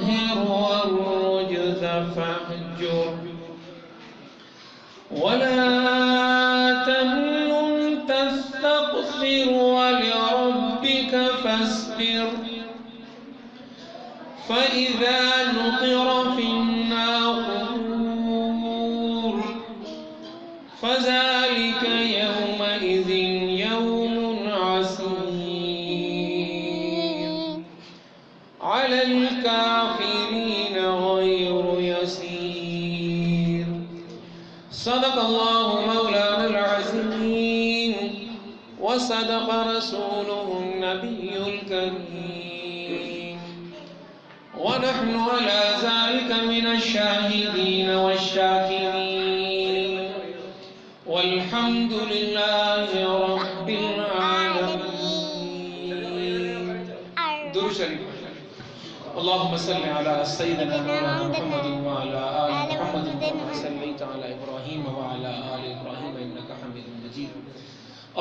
فطهر والرجز فاهجر ولا تمنن تستكثر ولربك فاصبر فإذا نقر في الناقور فذلك يومئذ يوم عسير على الكافرين غير يسير صدق الله مولانا العظيم وصدق رسوله النبي الكريم ونحن على ذلك من الشاهدين والشاكرين والحمد لله رب العالمين. درود شریف. اللهم صل على سيدنا مولانا محمد وعلى آل محمد كما صليت على إبراهيم وعلى آل إبراهيم إنك حميد مجيد.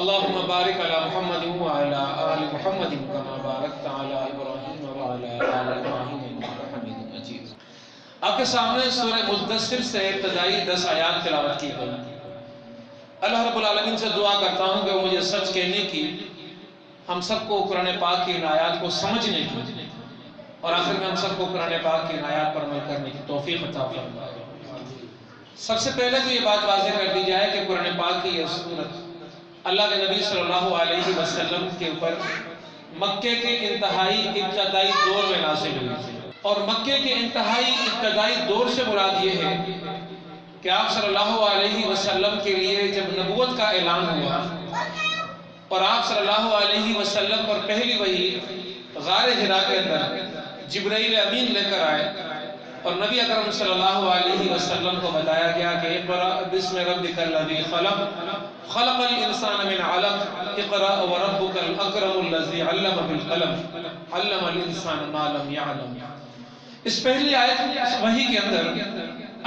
اللهم بارك على محمد وعلى آل محمد كما باركت على إبراهيم وعلى آل إبراهيم إنك حميد مجيد. آپ کے سامنے سورہ مدثر سے ابتدائی 10 آیات تلاوت کی گئی. اللہ رب العالمین سے دعا کرتا ہوں کہ وہ مجھے سچ کہنے کی، ہم سب کو قرآن پاک کی ان آیات کو سمجھنے کی اور آخر میں ہم سب کو قرآن پاک کی ان آیات پر عمل کرنے کی توفیق عطا فرمائے. سب سے پہلے تو یہ بات واضح کر دی جائے کہ قرآن پاک کی یہ سورت اللہ کے نبی صلی اللہ علیہ وسلم کے اوپر مکے کے انتہائی ابتدائی دور میں نازل ہوئی اور مکے کے انتہائی ابتدائی دور سے مراد یہ ہے کہ آپ صلی اللہ علیہ وسلم کے لیے جب نبوت کا اعلان ہوا اور آپ صلی اللہ علیہ وسلم پر پہلی وحی غار حرا کے اندر جبرائیل امین لے کر آئے اور نبی اکرم صلی اللہ علیہ وسلم کو بتایا گیا کہ اقرأ بسم ربک الذی خلق خلق الانسان من علق اقرأ وربک الاکرم الذی علم بالقلم علم الانسان ما لم يعلم. اس پہلی آیت وحی کے اندر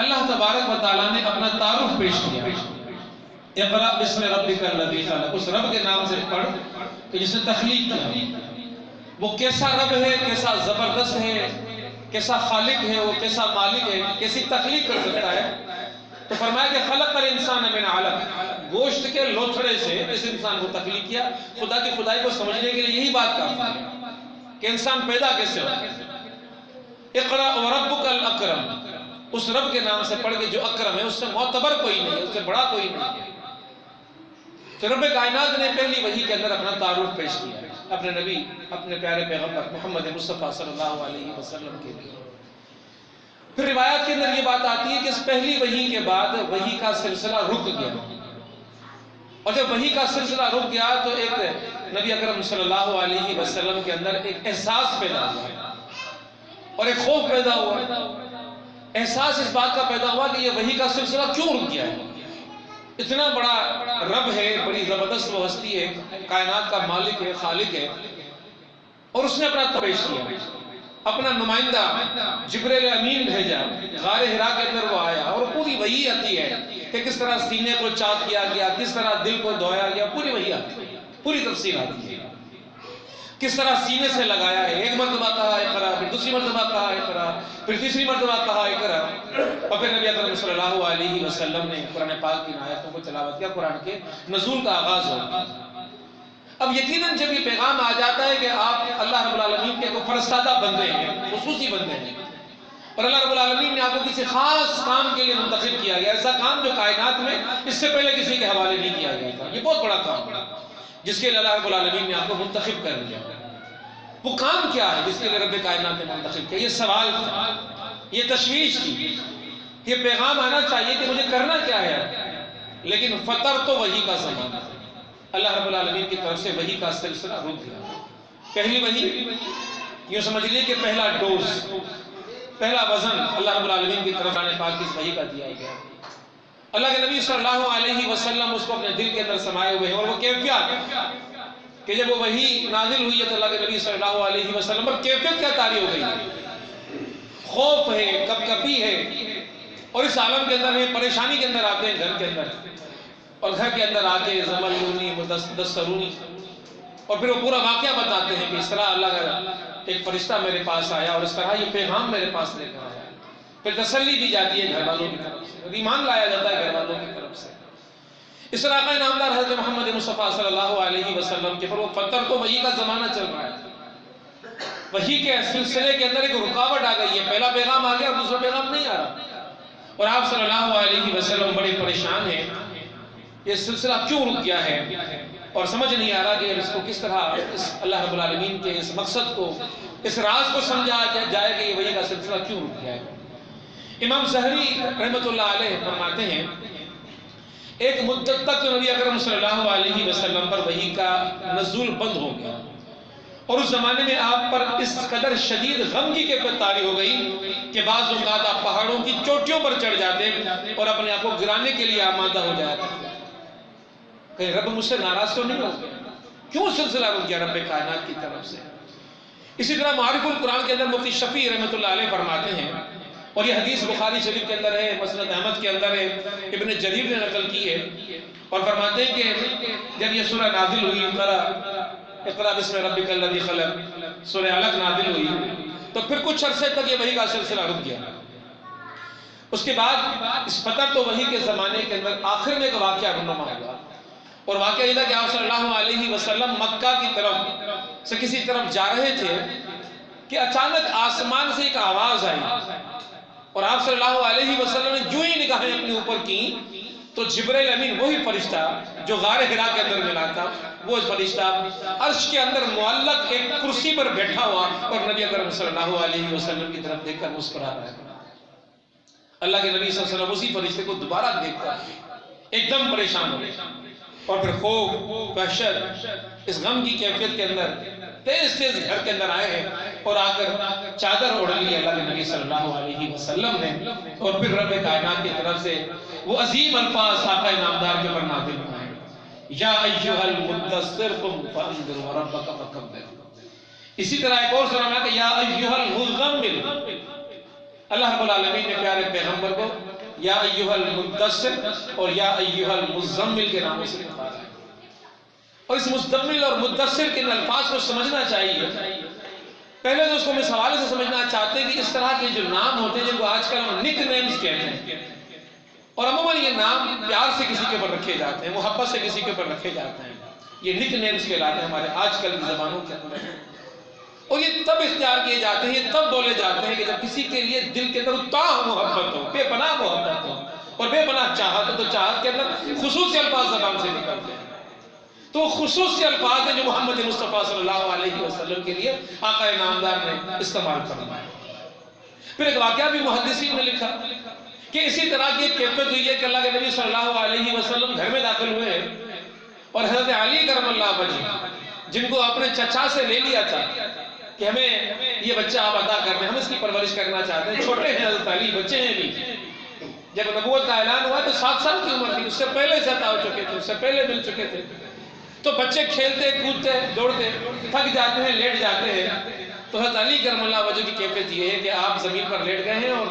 اللہ تبارک و تعالیٰ نے اپنا تعارف پیش کیا. اقرأ بسم ربک الذی خلق، اس رب کے نام سے پڑھ کہ جس نے تخلیق کیا. وہ کیسا رب ہے، کیسا زبردست ہے، کیسا خالق ہے، وہ کیسا مالک ہے، کیسی تخلیق کر سکتا ہے. تو فرمایا کہ خلق الانسان من علق، گوشت کے لوتھڑے سے اس انسان کو تخلیق کیا. خدا کی خدائی کو سمجھنے کے لیے یہی بات کافی ہے کہ انسان پیدا کیسے ہو. اقرأ وربک الاکرم، اس رب کے نام سے پڑھ کے جو اکرم ہے، اس سے معتبر کوئی نہیں ہے، اس سے بڑا کوئی نہیں ہے. تو رب کائنات نے پہلی وحی کے اندر اپنا تعارف پیش کیا اپنے نبی، اپنے پیارے پیغمبر محمد مصطفیٰ صلی اللہ علیہ وسلم کے لیے. پھر روایات کے اندر یہ بات آتی ہے کہ اس پہلی وحی کے بعد وحی کا سلسلہ رک گیا اور جب وحی کا سلسلہ رک گیا تو ایک نبی اکرم صلی اللہ علیہ وسلم کے اندر ایک احساس پیدا ہوا اور ایک خوف پیدا ہوا. احساس اس بات کا پیدا ہوا کہ یہ وحی کا سلسلہ کیوں رک گیا ہے. اتنا بڑا رب ہے، بڑی زبردست وہ ہستی ہے، کائنات کا مالک ہے، خالق ہے، اور اس نے اپنا پیش کیا، اپنا نمائندہ جبرائیل امین بھیجا. غار حرا کے اندر وہ آیا اور پوری وحی آتی ہے کہ کس طرح سینے کو چاک کیا گیا، کس طرح دل کو دھویا گیا، پوری وحی آتی ہے، پوری تفصیل آتی ہے. کس طرح سینے سے لگایا ہے، ایک مرتبہ کہا اقرا، پھر دوسری مرتبہ کہا اقرا، پھر تیسری مرتبہ کہا اقرا، اور پھر نبی اکرم صلی اللہ علیہ وسلم نے قرآن پاک کی آیتوں کو تلاوت کیا. قرآن کے نزول کا آغاز ہو. اب یقیناً جب یہ پیغام آ جاتا ہے کہ آپ اللہ رب العالمین کے فرستادہ بندے ہیں، خصوصی بندے ہیں، اور اللہ رب العالمین نے آپ کو کسی خاص کام کے لیے منتخب کیا گیا، ایسا کام جو کائنات میں اس سے پہلے کسی کے حوالے نہیں کیا گیا تھا. یہ بہت بڑا کام ہے جس کے لیے اللہ رب العالمین نے آپ کو منتخب کر لیا. وہ کام کیا ہے جس کے لیے رب کائنات نے منتخب کیا؟ یہ سوال تھا، یہ تشویش تھی، یہ پیغام آنا چاہیے کہ مجھے کرنا کیا ہے. لیکن فطر تو وحی کا زمانہ، اللہ رب العالمین کی طرف سے وحی کا سلسلہ رک گیا. پہلی وحی یوں سمجھ لیے کہ پہلا ڈوز، پہلا وزن اللہ رب العالمین کی طرف آنے پاک اس وحی کا دیا گیا. اللہ کے نبی صلی اللہ علیہ وسلم اس کو اپنے دل کے اندر سمائے ہوئے ہیں. اور وہ کیفیت کہ جب وہ وحی نازل ہوئی ہے تو اللہ کے نبی صلی اللہ علیہ وسلم پر کیفیت کیا طاری ہو گئی ہے. خوف ہے، کپکپی ہے، اور اس عالم کے اندر پریشانی کے اندر آتے ہیں گھر کے اندر، اور گھر کے اندر آتے زملونی مدثرونی، اور پھر وہ پورا واقعہ بتاتے ہیں کہ اس طرح اللہ کا ایک فرشتہ میرے پاس آیا اور اس طرح یہ پیغام میرے پاس لے کر آیا. پھر تسلی دی جاتی ہے گھر والوں کی طرف سے, اور ایمان لایا جاتا ہے گھر والوں کی طرف سے. اس طرح کا نامدار حضرت محمد مصطفیٰ صلی اللہ علیہ وسلم کے پر وہ پتھر تو وحی کا زمانہ چل رہا ہے, وحی کے سلسلے کے اندر ایک رکاوٹ آ گئی ہے, پہلا پیغام آ گیا اور دوسرا پیغام نہیں آ رہا, اور آپ صلی اللہ علیہ وسلم بڑے پریشان ہیں, یہ سلسلہ کیوں رک گیا ہے, اور سمجھ نہیں آ رہا کہ اس کو کس طرح اس اللہ رب العالمین کے اس مقصد کو, اس راز کو سمجھا جائے کہ یہ وحی کا سلسلہ کیوں رک گیا ہے. امام زہری رحمۃ اللہ علیہ فرماتے ہیں ایک مدت تک نبی اکرم صلی اللہ علیہ وسلم پر وحی کا نزول بند ہو گیا, اور اس زمانے میں آپ پر اس قدر شدید غم کی کیفیت طاری ہو گئی کہ بعض اوقات آپ پہاڑوں کی چوٹیوں پر چڑھ جاتے اور اپنے آپ کو گرانے کے لیے آمادہ ہو جاتے. کہ رب مجھ سے ناراض تو نہیں ہو گیا, کیوں سلسلہ رک گیا رب کائنات کی طرف سے. اسی طرح معارف القرآن کے اندر مفتی شفیع رحمۃ اللہ علیہ فرماتے ہیں, اور یہ حدیث بخاری شریف کے اندر ہے, مسند احمد کے اندر ہے, ابن جریر نے نقل کی ہے, اور فرماتے ہیں کہ جب یہ سورہ نازل ہوئی اقرأ بسم ربک الذی خلق, سورہ علق نازل ہوئی, تو پھر کچھ عرصے تک یہ وحی کا سلسلہ رک گیا. اس کے بعد اس پتر تو وحی کے زمانے کے اندر آخر میں ایک واقعہ رونما ہوا, اور واقعہ یہ تھا کہ آپ صلی اللہ علیہ وسلم مکہ کی طرف سے کسی طرف جا رہے تھے کہ اچانک آسمان سے ایک آواز آئی, اور آپ صلی اللہ علیہ وسلم نے جو ہی نگاہیں اپنے اوپر کی تو جبرائیل امین, وہی فرشتہ جو غار حرا کے اندر ملا تھا, وہ فرشتہ عرش کے اندر معلق ایک کرسی پر بیٹھا ہوا اور نبی اکرم صلی اللہ علیہ وسلم کی طرف دیکھ کر مسکرا رہا ہے. اللہ کے نبی صلی اللہ علیہ وسلم اسی فرشتے کو دوبارہ دیکھ کر ایک دم پریشان ہو گئے, اور پھر خوف وحشت اس غم کی کیفیت کے اندر تیز تیز گھر کے اندر آئے ہیں, اور آ کر چادر اوڑھ لی اللہ کے نبی صلی اللہ علیہ وسلم نے, اور پھر رب کائنات کی طرف سے وہ عظیم الفاظ آقا نامدار کے پر نازل ہوئے ہیں, یا ایھا المدثر قم فانذر وربک فکبر. اسی طرح ایک اور سورہ میں کہ یا ایھا المزمل, اللہ رب العالمین نے پیارے پیغمبر کو یا ایھا المدثر اور یا ایھا المزمل کے ناموں سے پکارا ہے. اور اس مزمل اور مدثر کے الفاظ کو سمجھنا چاہیے. پہلے تو اس کو ہم اس حوالے سے سمجھنا چاہتے ہیں کہ اس طرح کے جو نام ہوتے ہیں جن کو آج کل ہم نک نیمز کہتے ہیں, اور عموماً یہ نام پیار سے کسی کے اوپر رکھے جاتے ہیں, محبت سے کسی کے اوپر رکھے جاتے ہیں, یہ نک نیمز کہلاتے ہیں ہمارے آج کل کی زبانوں کے اندر, اور یہ تب اختیار کیے جاتے ہیں, یہ تب بولے جاتے ہیں کہ جب کسی کے لیے دل کے اندر تاہ محبت ہو, بے پناہ محبت ہو, اور بے پناہ چاہت ہو, تو چاہت کے اندر خصوصی الفاظ زبان سے نکلتے ہیں. تو خصوصی الفاظ ہیں جو محمد مصطفیٰ صلی اللہ علیہ وسلم کے لیے آقا نامدار نے استعمال فرمایا. پھر ایک واقعہ بھی محدثین نے لکھا کہ اسی طرح کی کیفیت ہوئی ہے کہ اللہ کے نبی صلی اللہ علیہ وسلم گھر میں داخل ہوئے ہیں, اور حضرت علی کرم اللہ وجہ, جن کو اپنے چچا سے لے لیا تھا کہ ہمیں یہ بچہ آپ عطا کرنے, ہم اس کی پرورش کرنا چاہتے ہیں, چھوٹے ہیں حضرت علی, بچے ہیں نہیں. جب نبوت کا اعلان ہوا تو 7 سال کی عمر تھی, اس سے پہلے سے عطا ہو چکے تھے, اس سے پہلے مل چکے تھے. تو بچے کھیلتے کودتے دوڑتے تھک جاتے ہیں, لیٹ جاتے ہیں, تو حضرت علی کرم اللہ وجہ کی کیفیت یہ ہے کہ آپ زمین پر لیٹ گئے ہیں اور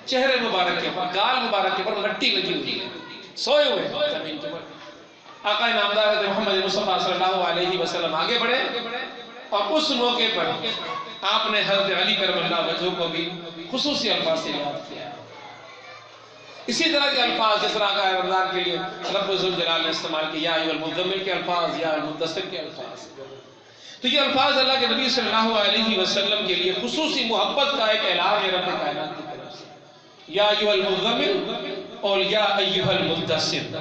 چہرے مبارک کے پر, گال مبارک کے پر مٹی لگی ہوئی ہے, سوئے ہوئے زمین کے پر. آقا نامدار حضرت محمد مصطفیٰ صلی اللہ علیہ وسلم آگے بڑھے, اور اس موقع پر آپ نے حضرت علی کرم اللہ وجہ کو بھی خصوصی الفاظ سے یاد کیا. اسی طرح کے الفاظ جس طرح کا رمضان کے لیے رب ذوالجلال نے استعمال کیا, یا ایھا المزمل کے الفاظ, یا المدثر کے الفاظ. تو یہ الفاظ اللہ کے نبی صلی اللہ علیہ وسلم کے لیے خصوصی محبت کا ایک اعلان ہے رب کائنات کی طرف سے, یا ایھا المزمل اور یا ایھا المدثر.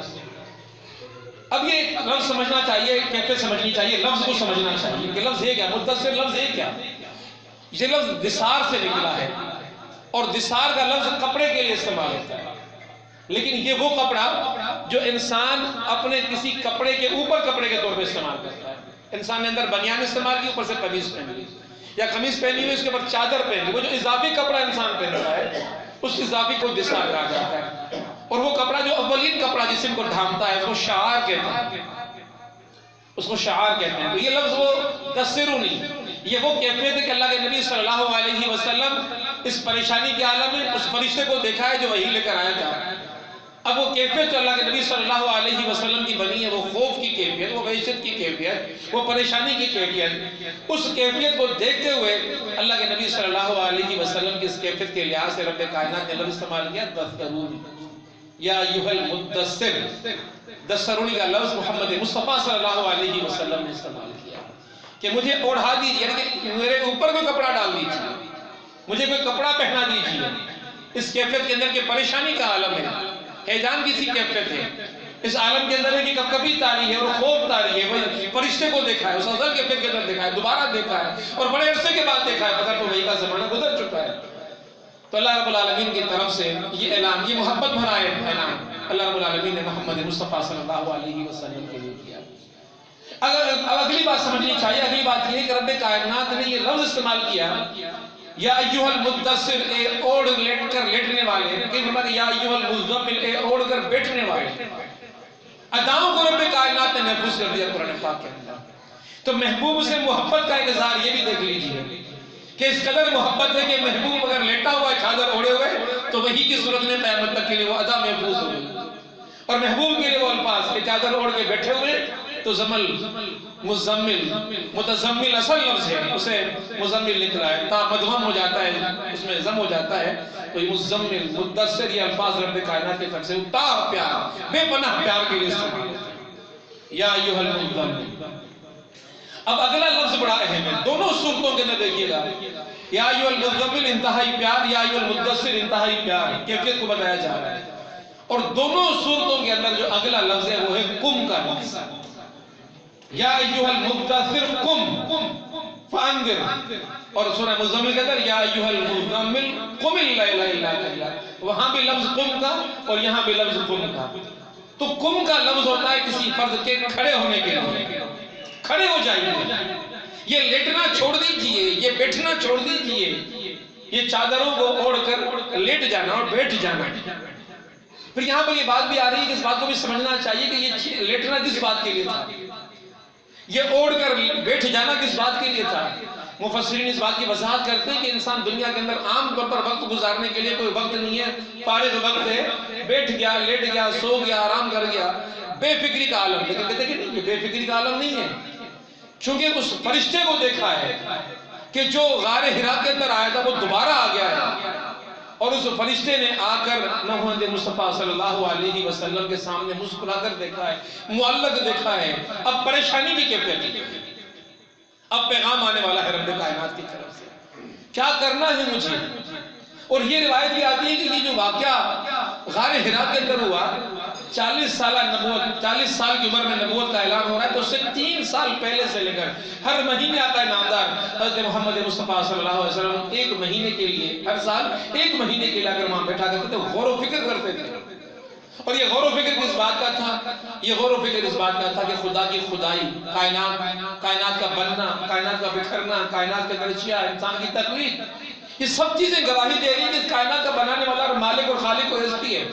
اب یہ لفظ سمجھنا چاہیے, کیفیت سمجھنی چاہیے, لفظ کو سمجھنا چاہیے کہ لفظ ہے کیا, مدثر لفظ ہے کیا. یہ لفظ دثار سے نکلا ہے, اور دثار کا لفظ کپڑے کے لیے استعمال ہوتا ہے, لیکن یہ وہ کپڑا جو انسان اپنے کسی کپڑے کے اوپر کپڑے کے طور پہ استعمال کرتا ہے. انسان نے اندر بنیان استعمال کی, اوپر سے قمیض پہن لی, یا قمیض پہنی ہوئی اس کے اوپر چادر پہن لی, وہ جو اضافی کپڑا انسان پہنتا ہے اس اضافی کو دثار کہا جاتا ہے. اور وہ کپڑا جو اولین کپڑا جسم کو ڈھانپتا ہے اس کو شعار کہتے ہیں, اس کو شعار کہتے ہیں. تو یہ لفظ وہ دثروا نہیں, یہ وہ کیفیت ہے کہ اللہ کے نبی صلی اللہ علیہ وسلم اس پریشانی کے عالم میں اس فرشتے کو دیکھا ہے جو وحی لے کر آیا تھا. اب وہ کیفیت جو اللہ کے نبی صلی اللہ علیہ وسلم کی بنی ہے, وہ خوف کی کیفیت, وہ وحشت کی کیفیت, وہ پریشانی کی کیفیت, اس کیفیت کو دیکھتے ہوئے نبی صلی اللہ علیہ وسلم کی اس کیفیت کے لحاظ سے رب کائنات نے لفظ استعمال کیا دثرون، یا ایھا المدثر، دثرونی کا لفظ محمد مصطفیٰ صلی اللہ علیہ وسلم نے استعمال کیا کہ مجھے اوڑھا دیجیے، یعنی کہ میرے اوپر کوئی کپڑا ڈال دیجیے، مجھے کوئی کپڑا پہنا دیجیے۔ اس کیفیت کے اندر کہ پریشانی کا عالم ہے، حیران کی سی کیفیت ہے، اس عالم کے اندر ہے کہ کبھی تاری ہے اور خوف تاری ہے، وہی فرشتے کو دیکھا ہے، اس ازل کیفیت کے اندر دیکھا ہے، دوبارہ دیکھا ہے اور بڑے عرصے کے بعد دیکھا ہے، مگر تو وہی کا زمانہ گزر چکا ہے۔ تو اللہ رب العالمین کی طرف سے یہ اعلان، یہ محبت بھرا اعلان اللہ رب العالمین نے محمد مصطفیٰ صلی اللہ علیہ وسلم کے لیے کیا۔ اب اگلی بات سمجھنی چاہیے، اگلی بات یہ ہے کہ رب کائنات نے یہ لفظ استعمال کیا یا ایھا المدثر، اے اوڑھ لیٹ کر لیٹنے والے، یا ایھا المزمل، اے اوڑھ کر بیٹھنے والے، اداؤں کو رب کائنات نے محفوظ کر دیا قرآن پاک کے اندر۔ تو محبوب سے محبت کا ایک اظہار یہ بھی دیکھ لیجیے کہ اس قدر محبت ہے کہ محبوب اگر لیٹا ہوا ہے چادر اوڑھے ہوئے تو وہی کی صورت میں قیامت تک کے لیے وہ ادا محفوظ ہو گئی، اور محبوب کے لیے وہ الفاظ کہ چادر اوڑھ کے بیٹھے ہوئے تو زمل مزمل، متزمل اصل لفظ ہے، اسے مزمل نکلا ہے، تا مدغم ہو جاتا ہے، اس میں زم ہو جاتا ہے، تو یہ مزمل مدثر یہ الفاظ رب کائنات کی طرف سے تا پیار، بے پناہ پیار کے لیے استعمال ہوتا ہے، یا ایھا المزمل۔ اب اگلا لفظ بڑا اہم ہے، دونوں صورتوں کے اندر دیکھیے گا، یا ایھا المزمل انتہائی پیار، یا ایھا المدثر انتہائی پیار، کیفیت کو بتایا جا رہا ہے، اور دونوں صورتوں کے اندر جو اگلا لفظ ہے وہ ہے قم کا لفظ، یا ایھا المدثر قم فانذر، اور سورہ مزمل کے اندر یا ایھا المزمل قم اللیل الا قلیلا، وہاں بھی لفظ قم کا اور یہاں بھی لفظ قم کا۔ تو قم کا لفظ ہوتا ہے کسی فرد کے کھڑے ہونے کے لیے، کھڑے ہو جائیے، یہ لیٹنا چھوڑ دیجئے، یہ بیٹھنا چھوڑ دیجئے، یہ چادروں کو اوڑھ کر لیٹ جانا اور بیٹھ جانا۔ پھر یہاں پر یہ بات بھی آ رہی ہے کہ اس بات کو بھی سمجھنا چاہیے کہ یہ لیٹنا کس بات کے لیے تھا، یہ اوڑھ کر بیٹھ جانا کس بات کے لیے تھا۔ مفسرین اس بات کی وضاحت کرتے ہیں کہ انسان دنیا کے اندر عام طور پر وقت گزارنے کے لیے کوئی وقت نہیں ہے، فارغ وقت ہے، بیٹھ گیا، لیٹ گیا، سو گیا، آرام کر گیا، بے فکری کا عالم۔ لیکن کہتے ہیں کہ نہیں، یہ بے فکری کا عالم نہیں ہے، چونکہ اس فرشتے کو دیکھا ہے کہ جو غار حرا کے اندر آیا تھا وہ دوبارہ آ گیا ہے، اور اس فرشتے نے آ کر محمد مصطفیٰ صلی اللہ علیہ وسلم کے سامنے مسکرا کر دیکھا ہے، معلق دیکھا ہے۔ اب پریشانی کی کیفیت ہے، اب پیغام آنے والا ہے رب کائنات کی طرف سے، کیا کرنا ہے مجھے۔ اور یہ روایت بھی آتی ہے کہ یہ جو واقعہ غار حرا کے اندر ہوا، 40 سالہ نبوت، 40 سال کی عمر میں نبوت کا اعلان ہو رہا ہے، تو اس سے 3 سال پہلے سے لے کر ہر مہینے آقا نامدار حضرت محمد مصطفیٰ صلی اللہ علیہ وسلم 1 مہینے کے لیے، ہر سال 1 مہینے کے لیے اگر وہاں بیٹھا کرتے تھے، غور و فکر کرتے تھے۔ اور یہ غور و فکر کس بات کا تھا؟ یہ غور و فکر اس بات کا تھا کہ خدا کی خدائی، کائنات کا بننا، کائنات کا بکھرنا، کائنات کا درجہ، انسان کی تخلیق، یہ سب چیزیں گواہی دے رہی ہیں کہ اس کائنات کا بنانے والا اور مالک اور خالق و رزقی ہے۔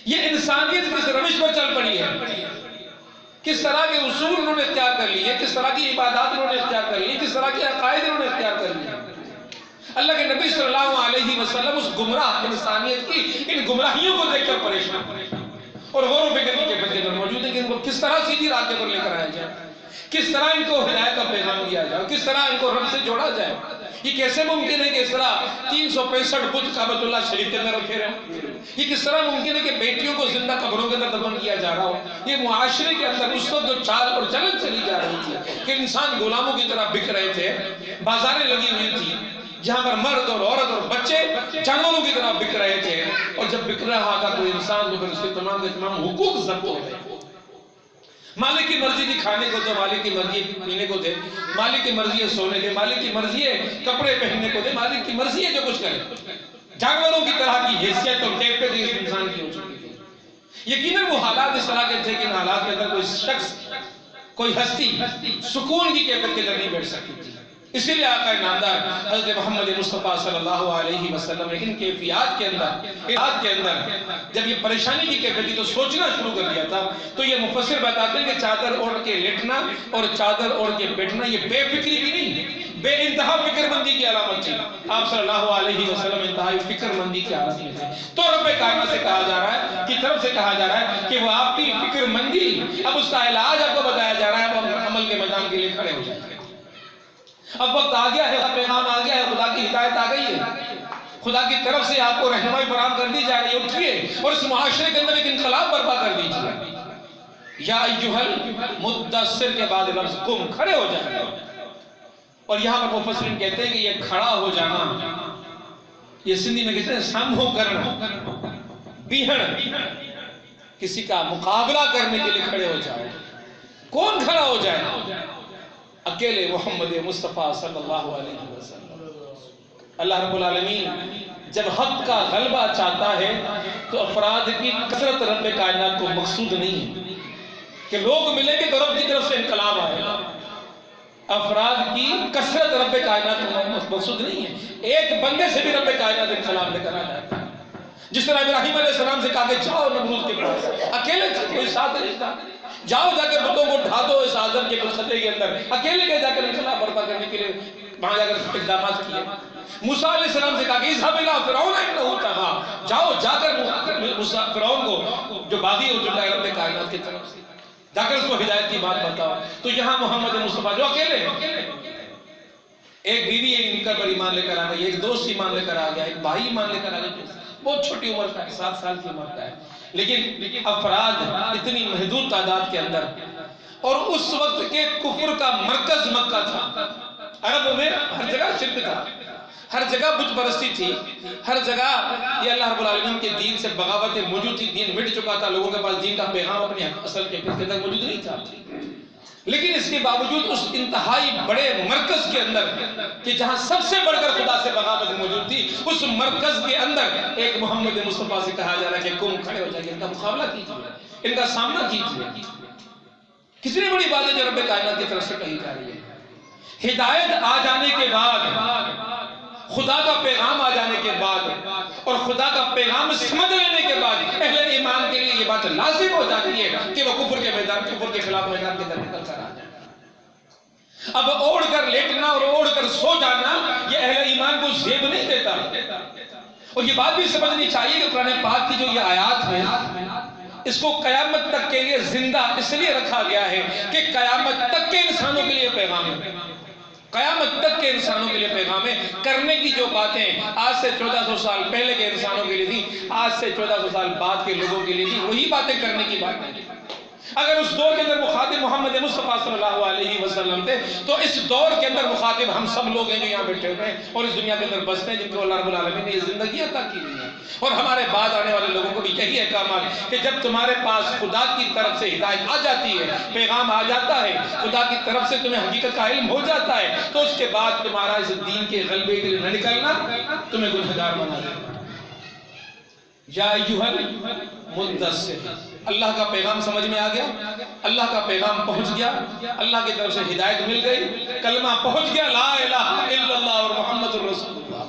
یہ انسانیت کس روش پر چل پڑی ہے، کس طرح کے اصول انہوں نے اختیار کر لیے، کس طرح کی عبادات انہوں نے اختیار کر لی، کس طرح کے عقائد انہوں نے اختیار کر لیے۔ اللہ کے نبی صلی اللہ علیہ وسلم اس گمراہ انسانیت کی ان گمراہیوں کو دیکھ کر پریشان اور غور و فکر کی کیفیت کے اندر موجود ہے کہ ان کو کس طرح سیدھی راہ پر لے کر آیا جائے، کس طرح ان کو ہدایت کا پیغام دیا جائے، کس طرح ان کو رب سے جوڑا جائے۔ یہ کیسے ممکن ہے کہ اس طرح 365 بت کعبۃ اللہ شریف کے اندر رکھے رہے؟ یہ کس طرح ممکن ہے کہ بیٹیوں کو زندہ قبروں کے اندر دفن کیا جا رہا ہو؟ یہ معاشرے کے اندر اس وقت جو چال اور چلن چلی جا رہی تھی کہ انسان غلاموں کی طرح بک رہے تھے، بازاریں لگی ہوئی تھی جہاں پر مرد اور عورت اور بچے جانوروں کی طرح بک رہے تھے، اور جب بک رہا تھا کوئی انسان تو پھر اس کے تمام کے تمام حقوق ضبط ہو گئے۔ مالک کی مرضی تھی کھانے کو دے، مالک کی مرضی پینے کو دے، مالک کی مرضی ہے سونے دے، مالک کی مرضی ہے کپڑے پہننے کو دے، مالک کی مرضی ہے جو کچھ کرے۔ جانوروں کی طرح کی حیثیت اور کیفیت اس انسان کی ہو چکی تھی۔ یقیناً وہ حالات اس طرح کے تھے کہ ان حالات کے اندر کوئی شخص، کوئی ہستی سکون کی کیفیت کے اندر نہیں بیٹھ سکتی تھی۔ اسی لیے آقا نامدار حضرت محمد مصطفیٰ صلی اللہ علیہ وسلم نے ان کیفیات کے اندر جب یہ پریشانی کی کیفیت تھی تو سوچنا شروع کر دیا تھا۔ تو یہ مفسر بتاتے ہیں کہ چادر اوڑھ کے لیٹنا اور چادر اوڑھ کے بیٹھنا یہ بے فکری بھی نہیں، بے انتہا فکر مندی کی علامت تھی۔ آپ صلی اللہ علیہ وسلم انتہائی فکر مندی کی حالت میں تھے۔ تو رب کائنات سے کہا جا رہا ہے، کی طرف سے کہا جا رہا ہے کہ وہ آپ کی فکر مندی، اب اس کا علاج آپ کو بتایا جا رہا ہے، اب عمل کے میدان کے لیے کھڑے ہو جائیں۔ اب وقت آ گیا ہے، پیغام آ گیا ہے، خدا ہدایت آ گئی ہے، خدا کی طرف سے آپ کو رہنمائی فراہم کر دی جا رہی ہے، اٹھیے اور اس معاشرے کے اندر ایک انقلاب برپا کر دیجیے۔ یا ایھا المدثر کے بعد لفظ قم، کھڑے ہو جائیں۔ اور یہاں پر مفسرین کہتے ہیں کہ یہ کھڑا ہو جانا، یہ سندھی میں کہتے ہیں سامہو کرنا، بیہن، کسی کا مقابلہ کرنے کے لیے کھڑے ہو جائے۔ کون کھڑا ہو جائے؟ اکیلے محمد مصطفیٰ صلی اللہ علیہ وسلم۔ اللہ رب العالمین جب حق کا غلبہ چاہتا ہے تو افراد کی کثرت رب کائنات کو مقصود نہیں ہے کہ لوگ ملیں گے تو رب کی طرف سے انقلاب آئے گا۔ افراد کی کثرت رب کائنات کو مقصود نہیں ہے، ایک بندے سے بھی رب کائنات انقلاب لے کر آ جاتا ہے۔ جس طرح ابراہیم علیہ السلام سے کہا کہ جاؤ نمرود کے پاس، اکیلے تھے، کوئی ساتھ نہیں تھا، جاؤ جا کر بتوں کو ڈھا دو اس آدم کے خطے کے اندر، اکیلے گئے جا کر انقلاب برپا کرنے کے لیے وہاں جا کر اقدامات کیے۔ موسیٰ علیہ السلام سے کہا کہ اذهب الى فرعون انه طغى، جاؤ جا کر فرعون کو جو باغی ہو چکا ہے رب کائنات کی طرف سے، جا کر اس کو ہدایت کی بات بتاؤ۔ تو یہاں محمد مصطفیٰ جو اکیلے ایک بیوی ان کا پر ایمان لے کر آ گئی، ایک دوست ایمان لے کر آ گیا، ایک بھائی ایمان لے کر آ گیا، بہت چھوٹی عمر کا ہے، 7 سال کی عمر کا ہے، لیکن افراد اتنی محدود تعداد کے اندر، اور اس وقت کے کفر کا مرکز مکہ تھا، عرب میں ہر جگہ شرک تھا، ہر جگہ بت پرستی تھی، ہر جگہ یہ اللہ رب العالمین کے دین سے بغاوتیں موجود تھی، دین مٹ چکا تھا، لوگوں کے پاس دین کا پیغام اپنی اصل کے اندر موجود نہیں تھا۔ لیکن اس کے باوجود اس انتہائی بڑے مرکز کے اندر کہ جہاں سب سے بڑھ کر خدا سے بغاوت موجود تھی، اس مرکز کے اندر ایک محمد مصطفیٰ سے کہا جا رہا ہے کہ قم، کھڑے ہو جائیے، ان کا مقابلہ کیجیے، ان کا سامنا کیجیے۔ کتنی بڑی بات ہے جو رب کائنات کی طرف سے کہی جا رہی ہے۔ ہدایت آ جانے کے بعد، خدا کا پیغام آ جانے کے بعد، اور خدا کا پیغام سمجھ لینے کے بعد اہل ایمان کے لیے یہ بات لازم ہو جاتی ہے کہ وہ کفر کے میدان، کفر کے خلاف میدان کے اندر نکل کر آ جائیں۔ اب اوڑھ کر لیٹنا اور اوڑھ کر سو جانا یہ اہل ایمان کو زیب نہیں دیتا۔ اور یہ بات بھی سمجھنی چاہیے کہ قرآن پاک کی جو یہ آیات ہیں، اس کو قیامت تک کے لیے زندہ اس لیے رکھا گیا ہے کہ قیامت تک کے انسانوں کے لیے پیغام ہے، قیامت تک کے انسانوں کے لیے پیغام ہے۔ کرنے کی جو باتیں آج سے 1400 سال پہلے کے انسانوں کے لیے تھی، آج سے 1400 سال بعد کے لوگوں کے لیے تھی، وہی باتیں کرنے کی باتیں۔ اگر اس دور کے اندر مخاطب محمد مصطفیٰ صلی اللہ علیہ وسلم تھے تو اس دور کے اندر مخاطب ہم سب لوگ ہیں جو یہاں بیٹھے ہوئے ہیں اور اس دنیا کے اندر بستے ہیں، جن کو اللہ رب العالمین نے یہ زندگی عطا کی ہوئی ہے۔ اور ہمارے بعد آنے والے لوگوں کو بھی یہی احکام ہے کہ جب تمہارے پاس خدا کی طرف سے ہدایت آ جاتی ہے، پیغام آ جاتا ہے، خدا کی طرف سے تمہیں حقیقت کا علم ہو جاتا ہے، تو اس کے بعد تمہارا اس دین کے غلبے کے لیے نہ نکلنا تمہیں گنہگار بنا دیتا ہے۔ یا ایھا المدثر، اللہ کا پیغام سمجھ میں آ گیا، اللہ کا پیغام پہنچ گیا، اللہ کی طرف سے ہدایت مل گئی، کلمہ پہنچ گیا، لا الہ الا اللہ اور محمد الرسول اللہ۔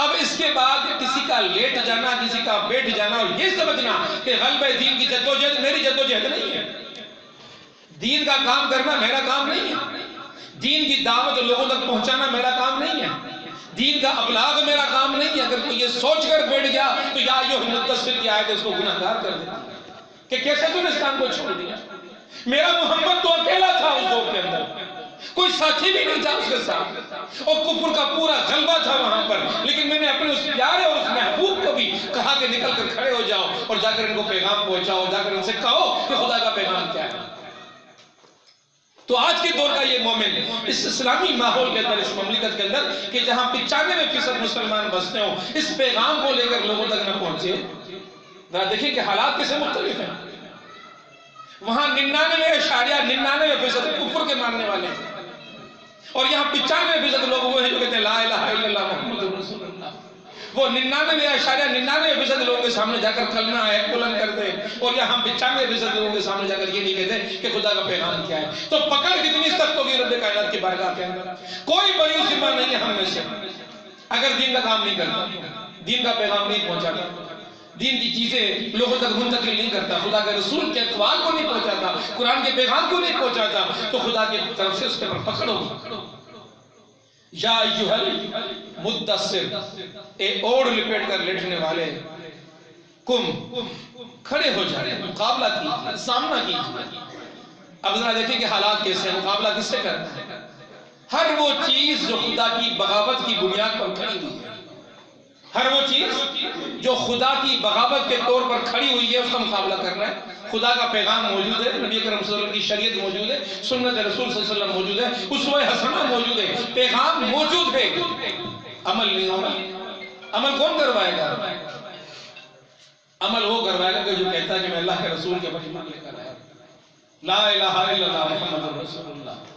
اب اس کے بعد کسی کا لیٹ جانا، کسی کا بیٹھ جانا اور یہ سمجھنا کہ غلبہ دین کی جدوجہد میری جدوجہد نہیں ہے، دین کا کام کرنا میرا کام نہیں ہے، دین کی دعوت لوگوں تک پہنچانا میرا کام نہیں ہے، دین کا ابلاغ میرا کام نہیں ہے۔ اگر کوئی یہ سوچ کر بیٹھ گیا تو یا ایھا المدثر کی آیت اس کو گناہگار کر دیتی کہ کیسے تو نے اس کام کو چھوڑ دیا۔ میرا محمد تو اکیلا تھا اس دور کے اندر، کوئی ساتھی بھی نہیں تھا اس کے ساتھ، اور کفر کا پورا غلبہ تھا وہاں پر، لیکن میں نے اپنے اس پیارے اور اس محبوب کو بھی کہا کہ نکل کر کھڑے ہو جاؤ اور جا کر ان کو پیغام پہنچاؤ، جا کر ان سے کہو کہ خدا کا پیغام کیا ہے۔ تو آج کے دور کا یہ مومن اس اسلامی ماحول کے اندر، اس مملکت کے اندر کہ جہاں 95% مسلمان بستے ہوں، اس پیغام کو لے کر لوگوں تک نہ پہنچے، ذرا دیکھیں کہ حالات کیسے مختلف ہیں۔ وہاں 99.99% کفر کے ماننے والے ہیں، اور یہاں 95% لوگ وہ ہیں جو کہتے ہیں لا الہ الا اللہ محمد رسول اللہ۔ وہ 99.99% لوگوں کے سامنے جا کر کلمہ بلند کر دے، اور یہاں 95% لوگوں کے سامنے جا کر یہ نہیں کہتے کہ خدا کا پیغام کیا ہے۔ تو پکڑ کتنی سخت ہوگی رب کائنات کی بارگاہ کے اندر۔ کوئی مایوس ایمان نہیں ہے ہم میں سے اگر دین کا کام نہیں کرتا، دین کا پیغام نہیں پہنچاتا، دین کی چیزیں لوگوں تک منتقل نہیں کرتا، خدا کے رسول کے اقوال کو نہیں پہنچاتا، قرآن کے پیغام کو نہیں پہنچاتا، تو خدا کی طرف سے اس کے پر پکڑ ہوگی۔ یا ایھا المدثر، اے اوڑھ لپیٹ کر لیٹنے والے، قم، کھڑے ہو جائے، مقابلہ کیجیے، سامنا کیجیے۔ اب ذرا دیکھیں کہ حالات کیسے ہیں، مقابلہ کس سے کرنا ہے؟ ہر وہ چیز جو خدا کی بغاوت کی بنیاد پر کھڑی ہوئی ہے، ہر وہ چیز جو خدا کی بغاوت کے طور پر کھڑی ہوئی ہے، اس کا مقابلہ کرنا ہے۔ خدا کا پیغام موجود ہے، نبی کرم صلی اللہ علیہ وسلم کی شریعت موجود ہے، سنت رسول صلی اللہ علیہ وسلم موجود ہے، اسوہ حسنہ موجود ہے، پیغام موجود ہے، عمل نہیں ہوگا۔ عمل کون کروائے گا؟ عمل وہ کروائے گا کہ جو کہتا ہے کہ میں اللہ کے رسول کے پر ایمان لے کر آیا، لا الہ الا اللہ محمد رسول اللہ۔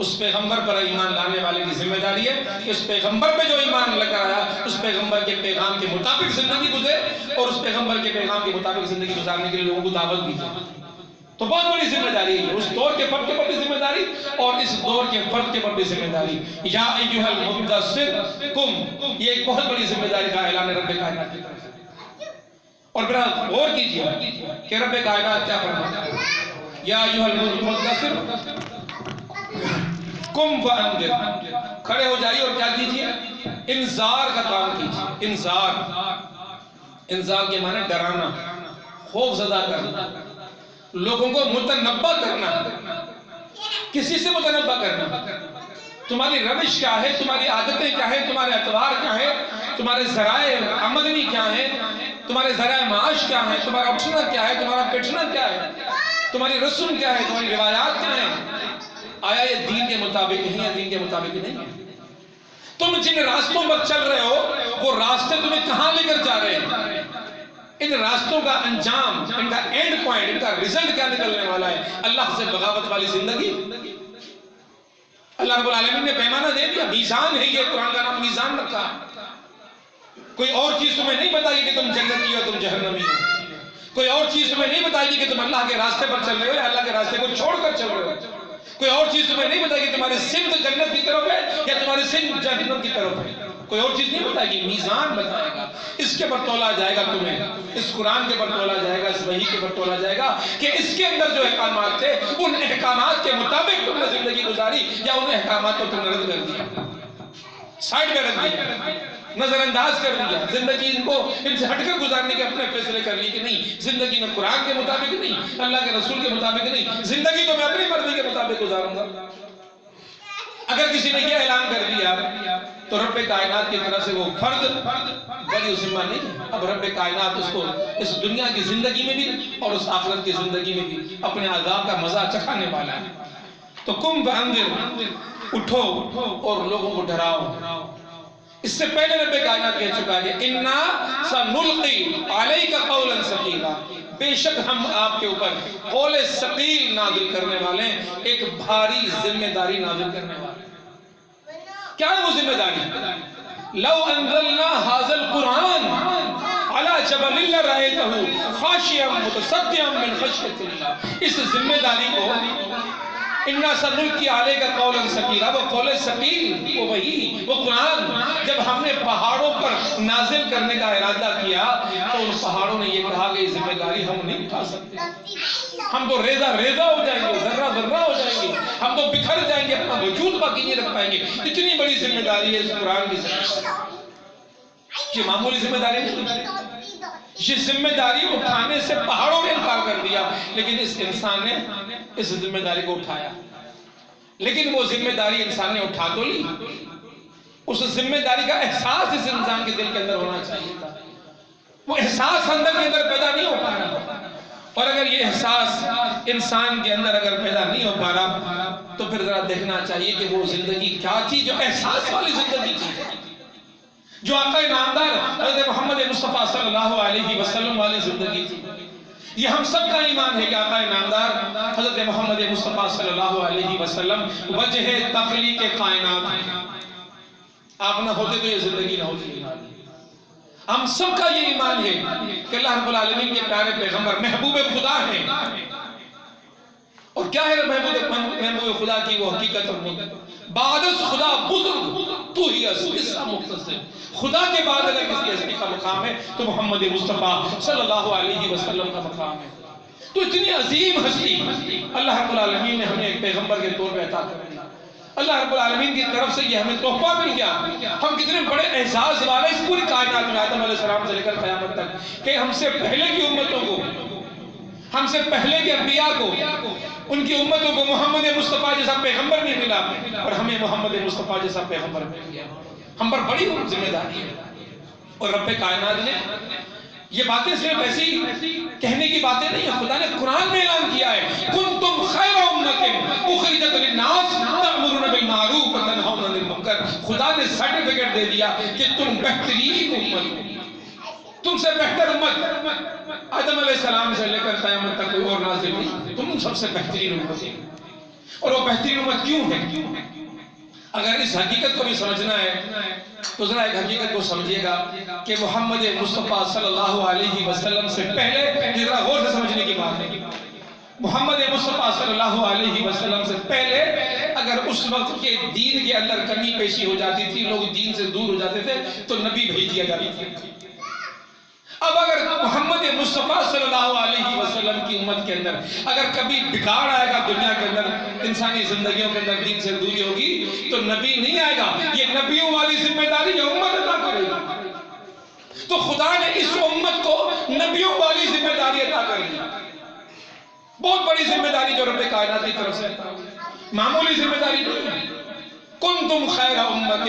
اس پیغمبر پر ایمان لانے والے کی ذمہ داری ہے کہ اس پیغمبر پہ جو ایمان لے کر آیا، اس پیغمبر کے پیغام کے مطابق زندگی گزرے، اور اس پیغمبر کے پیغام کے مطابق زندگی گزارنے کے لیے لوگوں کو دعوت بھی دے۔ تو بہت بڑی ذمہ داری ہے، اس دور کے فرد کے پر بھی ذمہ داری اور اس دور کے فرد کے پر بھی ذمہ داری۔ یا ایھا المدثر قم، یہ ایک بہت بڑی ذمہ داری کا اعلان ہے رب کائنات کی طرف سے۔ اور پھر آپ غور کیجئے کہ رب کائنات کیا فرماتا ہے، یا ایھا المدثر قم فانذر، کھڑے ہو جائیے اور کیا کیجئے؟ انذار کا کام کیجئے۔ انذار کے معنی ڈرانا، خوف زدہ کرنا، لوگوں کو متنبہ کرنا، کسی سے متنبہ کرنا۔ تمہاری روش کیا ہے، تمہاری عادتیں کیا ہیں، تمہارے اطوار کیا ہیں، تمہارے ذرائع آمدنی کیا ہیں، تمہارے ذرائع معاش کیا ہیں، تمہارا اٹھنا کیا ہے، تمہارا بیٹھنا کیا ہے، تمہاری رسم کیا ہے، تمہاری روایات کیا ہیں۔ آیا یہ دین کے مطابق ہے یا دین کے مطابق نہیں ہے؟ تم جن راستوں پر چل رہے ہو وہ راستے تمہیں کہاں لے کر جا رہے ہیں؟ ان راستوں کا انجام، ان کا اینڈ پوائنٹ، ان کا ریزلٹ کیا نکلنے والا ہے؟ اللہ سے بغاوت والی زندگی۔ اللہ رب العالمین نے پیمانہ دے دیا، میزان ہے یہ، قرآن کا نام میزان رکھا۔ کوئی اور چیز تمہیں نہیں بتائے گی کہ تم جنتی ہو، تم جہنمی ہو۔ کوئی اور چیز تمہیں نہیں بتائے گی کہ تم اللہ کے راستے پر چل رہے ہو یا اللہ کے راستے کو چھوڑ کر چل رہے ہو۔ کوئی اور چیز تمہیں نہیں بتائے گی تمہاری سمت جنت کی طرف ہے یا تمہاری سمت جہنم کی طرف ہے۔ کوئی اور چیز نہیں بتائے گی، میزان بتائے گا۔ اس کے پر تولا جائے گا تمہیں، اس قرآن کے پر تولا جائے گا، اس وحی کے پر تولا جائے گا کہ اس کے اندر جو احکامات تھے ان احکامات کے مطابق تم نے زندگی گزاری یا ان احکامات کو تم نے رد کر دیا، سائڈ میں رکھ دیا، نظر انداز کر دیا۔ زندگی ان سے ہٹ کر گزارنے کے اپنے فیصلے کر لی کہ نہیں، زندگی میں قرآن کے مطابق نہیں، اللہ کے رسول کے مطابق نہیں، زندگی تو میں اپنی مرضی کے مطابق گزاروں گا۔ اگر کسی نے یہ اعلان کر دیا تو رب کائنات کی طرف سے وہ فرد بڑی ذمہ نہیں ہے۔ اب رب کائنات اس کو اس دنیا کی زندگی میں بھی اور اس آخرت کی زندگی میں بھی اپنے عذاب کا مزہ چکھانے والا ہے۔ تو قم فانذر، اٹھو اور لوگوں کو ڈراؤ۔ اس سے پہلے رب کائنات کہہ چکا ہے اِنَّا سَنُلْقِي عَلَيْكَ قَوْلًا ثَقِيلًا، بے شک ہم آپ کے اوپر قول ثقیل نازل کرنے والے ہیں، ایک بھاری ذمہ داری نازل کرنے والے ہیں۔ کیا ہے وہ ذمہ داری؟ لو انزلنا هذا القرآن على جبل لرأيته خاشعا متصدعا من خشية الله، اس ذمہ داری کو اِنَّا سَنُلْقِي عَلَيْكَ قَوْلًا ثَقِيلًا، وہ قول ثقیل، وہ وحی، وہ قرآن جب ہم نے پہاڑوں پر نازل کرنے کا ارادہ کیا تو ان پہاڑوں نے یہ کہا کہ یہ ذمہ داری ہم نہیں اٹھا سکتے، ہم تو ریزہ ریزہ ہو جائیں گے، ذرہ ذرہ ہو جائیں گے، ہم تو بکھر جائیں گے، اپنا وجود باقی نہیں رکھ پائیں گے۔ اتنی بڑی ذمہ داری ہے اس قرآن کی ذمہ، یہ معمولی ذمہ داری نہیں۔ یہ ذمہ داری اٹھانے سے پہاڑوں نے انکار کر دیا، لیکن اس انسان نے اس ذمہ داری کو اٹھایا۔ لیکن وہ ذمہ داری انسان نے اٹھا تو لی، اس ذمہ داری کا احساس اس انسان کے دل کے اندر ہونا چاہیے تھا۔ وہ احساس اندر کے اندر پیدا نہیں ہو پا رہا، اور اگر یہ احساس انسان کے اندر اگر پیدا نہیں ہو پا رہا تو پھر ذرا دیکھنا چاہیے کہ وہ زندگی کیا تھی جو احساس والی زندگی تھی، جو آقا نامدار حضرت محمد مصطفیٰ صلی اللہ علیہ وسلم والی زندگی تھی۔ یہ ہم سب کا ایمان ہے کہ آقا نامدار حضرت محمد مصطفیٰ صلی اللہ علیہ وسلم وجہ تخلیق کائنات ہیں، آپ نہ ہوتے تو یہ زندگی نہ ہوتی۔ ہم سب کا یہ ایمان ہے کہ اللہ رب العالمین کے پیارے پیغمبر محبوب خدا ہیں، اور کیا ہے محبوب خدا کی وہ حقیقت اور بعدس خدا بزرگ تو ہی قصہ مختصر، خدا کے بعد اگر کسی ہستی کا مقام ہے تو محمد مصطفیٰ صلی اللہ علیہ وسلم کا مقام ہے۔ تو اتنی عظیم ہستی اللہ رب العالمین نے ہمیں ایک پیغمبر کے طور پہ عطا کر دیا۔ اللہ رب العالمین کی طرف سے یہ ہمیں تحفہ مل گیا۔ ہم کتنے بڑے اعزاز والے اس پوری کائنات میں آدم علیہ السلام سے لے کر قیامت تک کہ ہم سے پہلے کی امتوں کو ہم سے پہلے کے انبیاء کو، ان کی امتوں کو محمد مصطفیٰ جیسا پیغمبر نہیں ملا، اور ہمیں محمد مصطفیٰ جیسا پیغمبر مل گیا۔ ہم پر بڑی ذمہ داری ہے، اور رب کائنات نے یہ باتیں صرف ایسی کہنے کی باتیں نہیں ہیں، خدا نے قرآن میں اعلان کیا ہے کنتم خیر امت اخرجت للناس تأمرون بالمعروف وتنہون عن المنکر۔ خدا نے سرٹیفکیٹ دے دیا کہ تم بہترین امت ہو، تم سے بہتر امت آدم علیہ السلام سے لے کر قیامت تک کوئی اور نازل نہیں، تم سب سے بہترین امت ہو۔ اور وہ بہترین امت کیوں ہے؟ اگر اس حقیقت کو بھی سمجھنا ہے تو ذرا ایک حقیقت کو سمجھیے گا کہ محمد مصطفیٰ صلی اللہ علیہ وسلم سے پہلے، ذرا غور سے سمجھنے کی بات ہے، محمد مصطفیٰ صلی اللہ علیہ وسلم سے پہلے اگر اس وقت کے دین کے اندر کمی پیشی ہو جاتی تھی، لوگ دین سے دور ہو جاتے تھے، تو نبی بھیج دیا جاتا تھا۔ اب اگر محمد مصطفیٰ صلی اللہ علیہ وسلم کی امت کے اندر اگر کبھی بگاڑ آئے گا دنیا کے اندر، انسانی زندگیوں کے اندر دین سے دوری ہوگی، تو نبی نہیں آئے گا، یہ نبیوں والی ذمہ داری یہ امت عطا کرے گی۔ تو خدا نے اس امت کو نبیوں والی ذمہ داری عطا کر دی، بہت بڑی ذمہ داری جو رب کائنات کی طرف سے عطا ہوئی، معمولی ذمہ داری نہیں ہے۔ کنتم خیر امت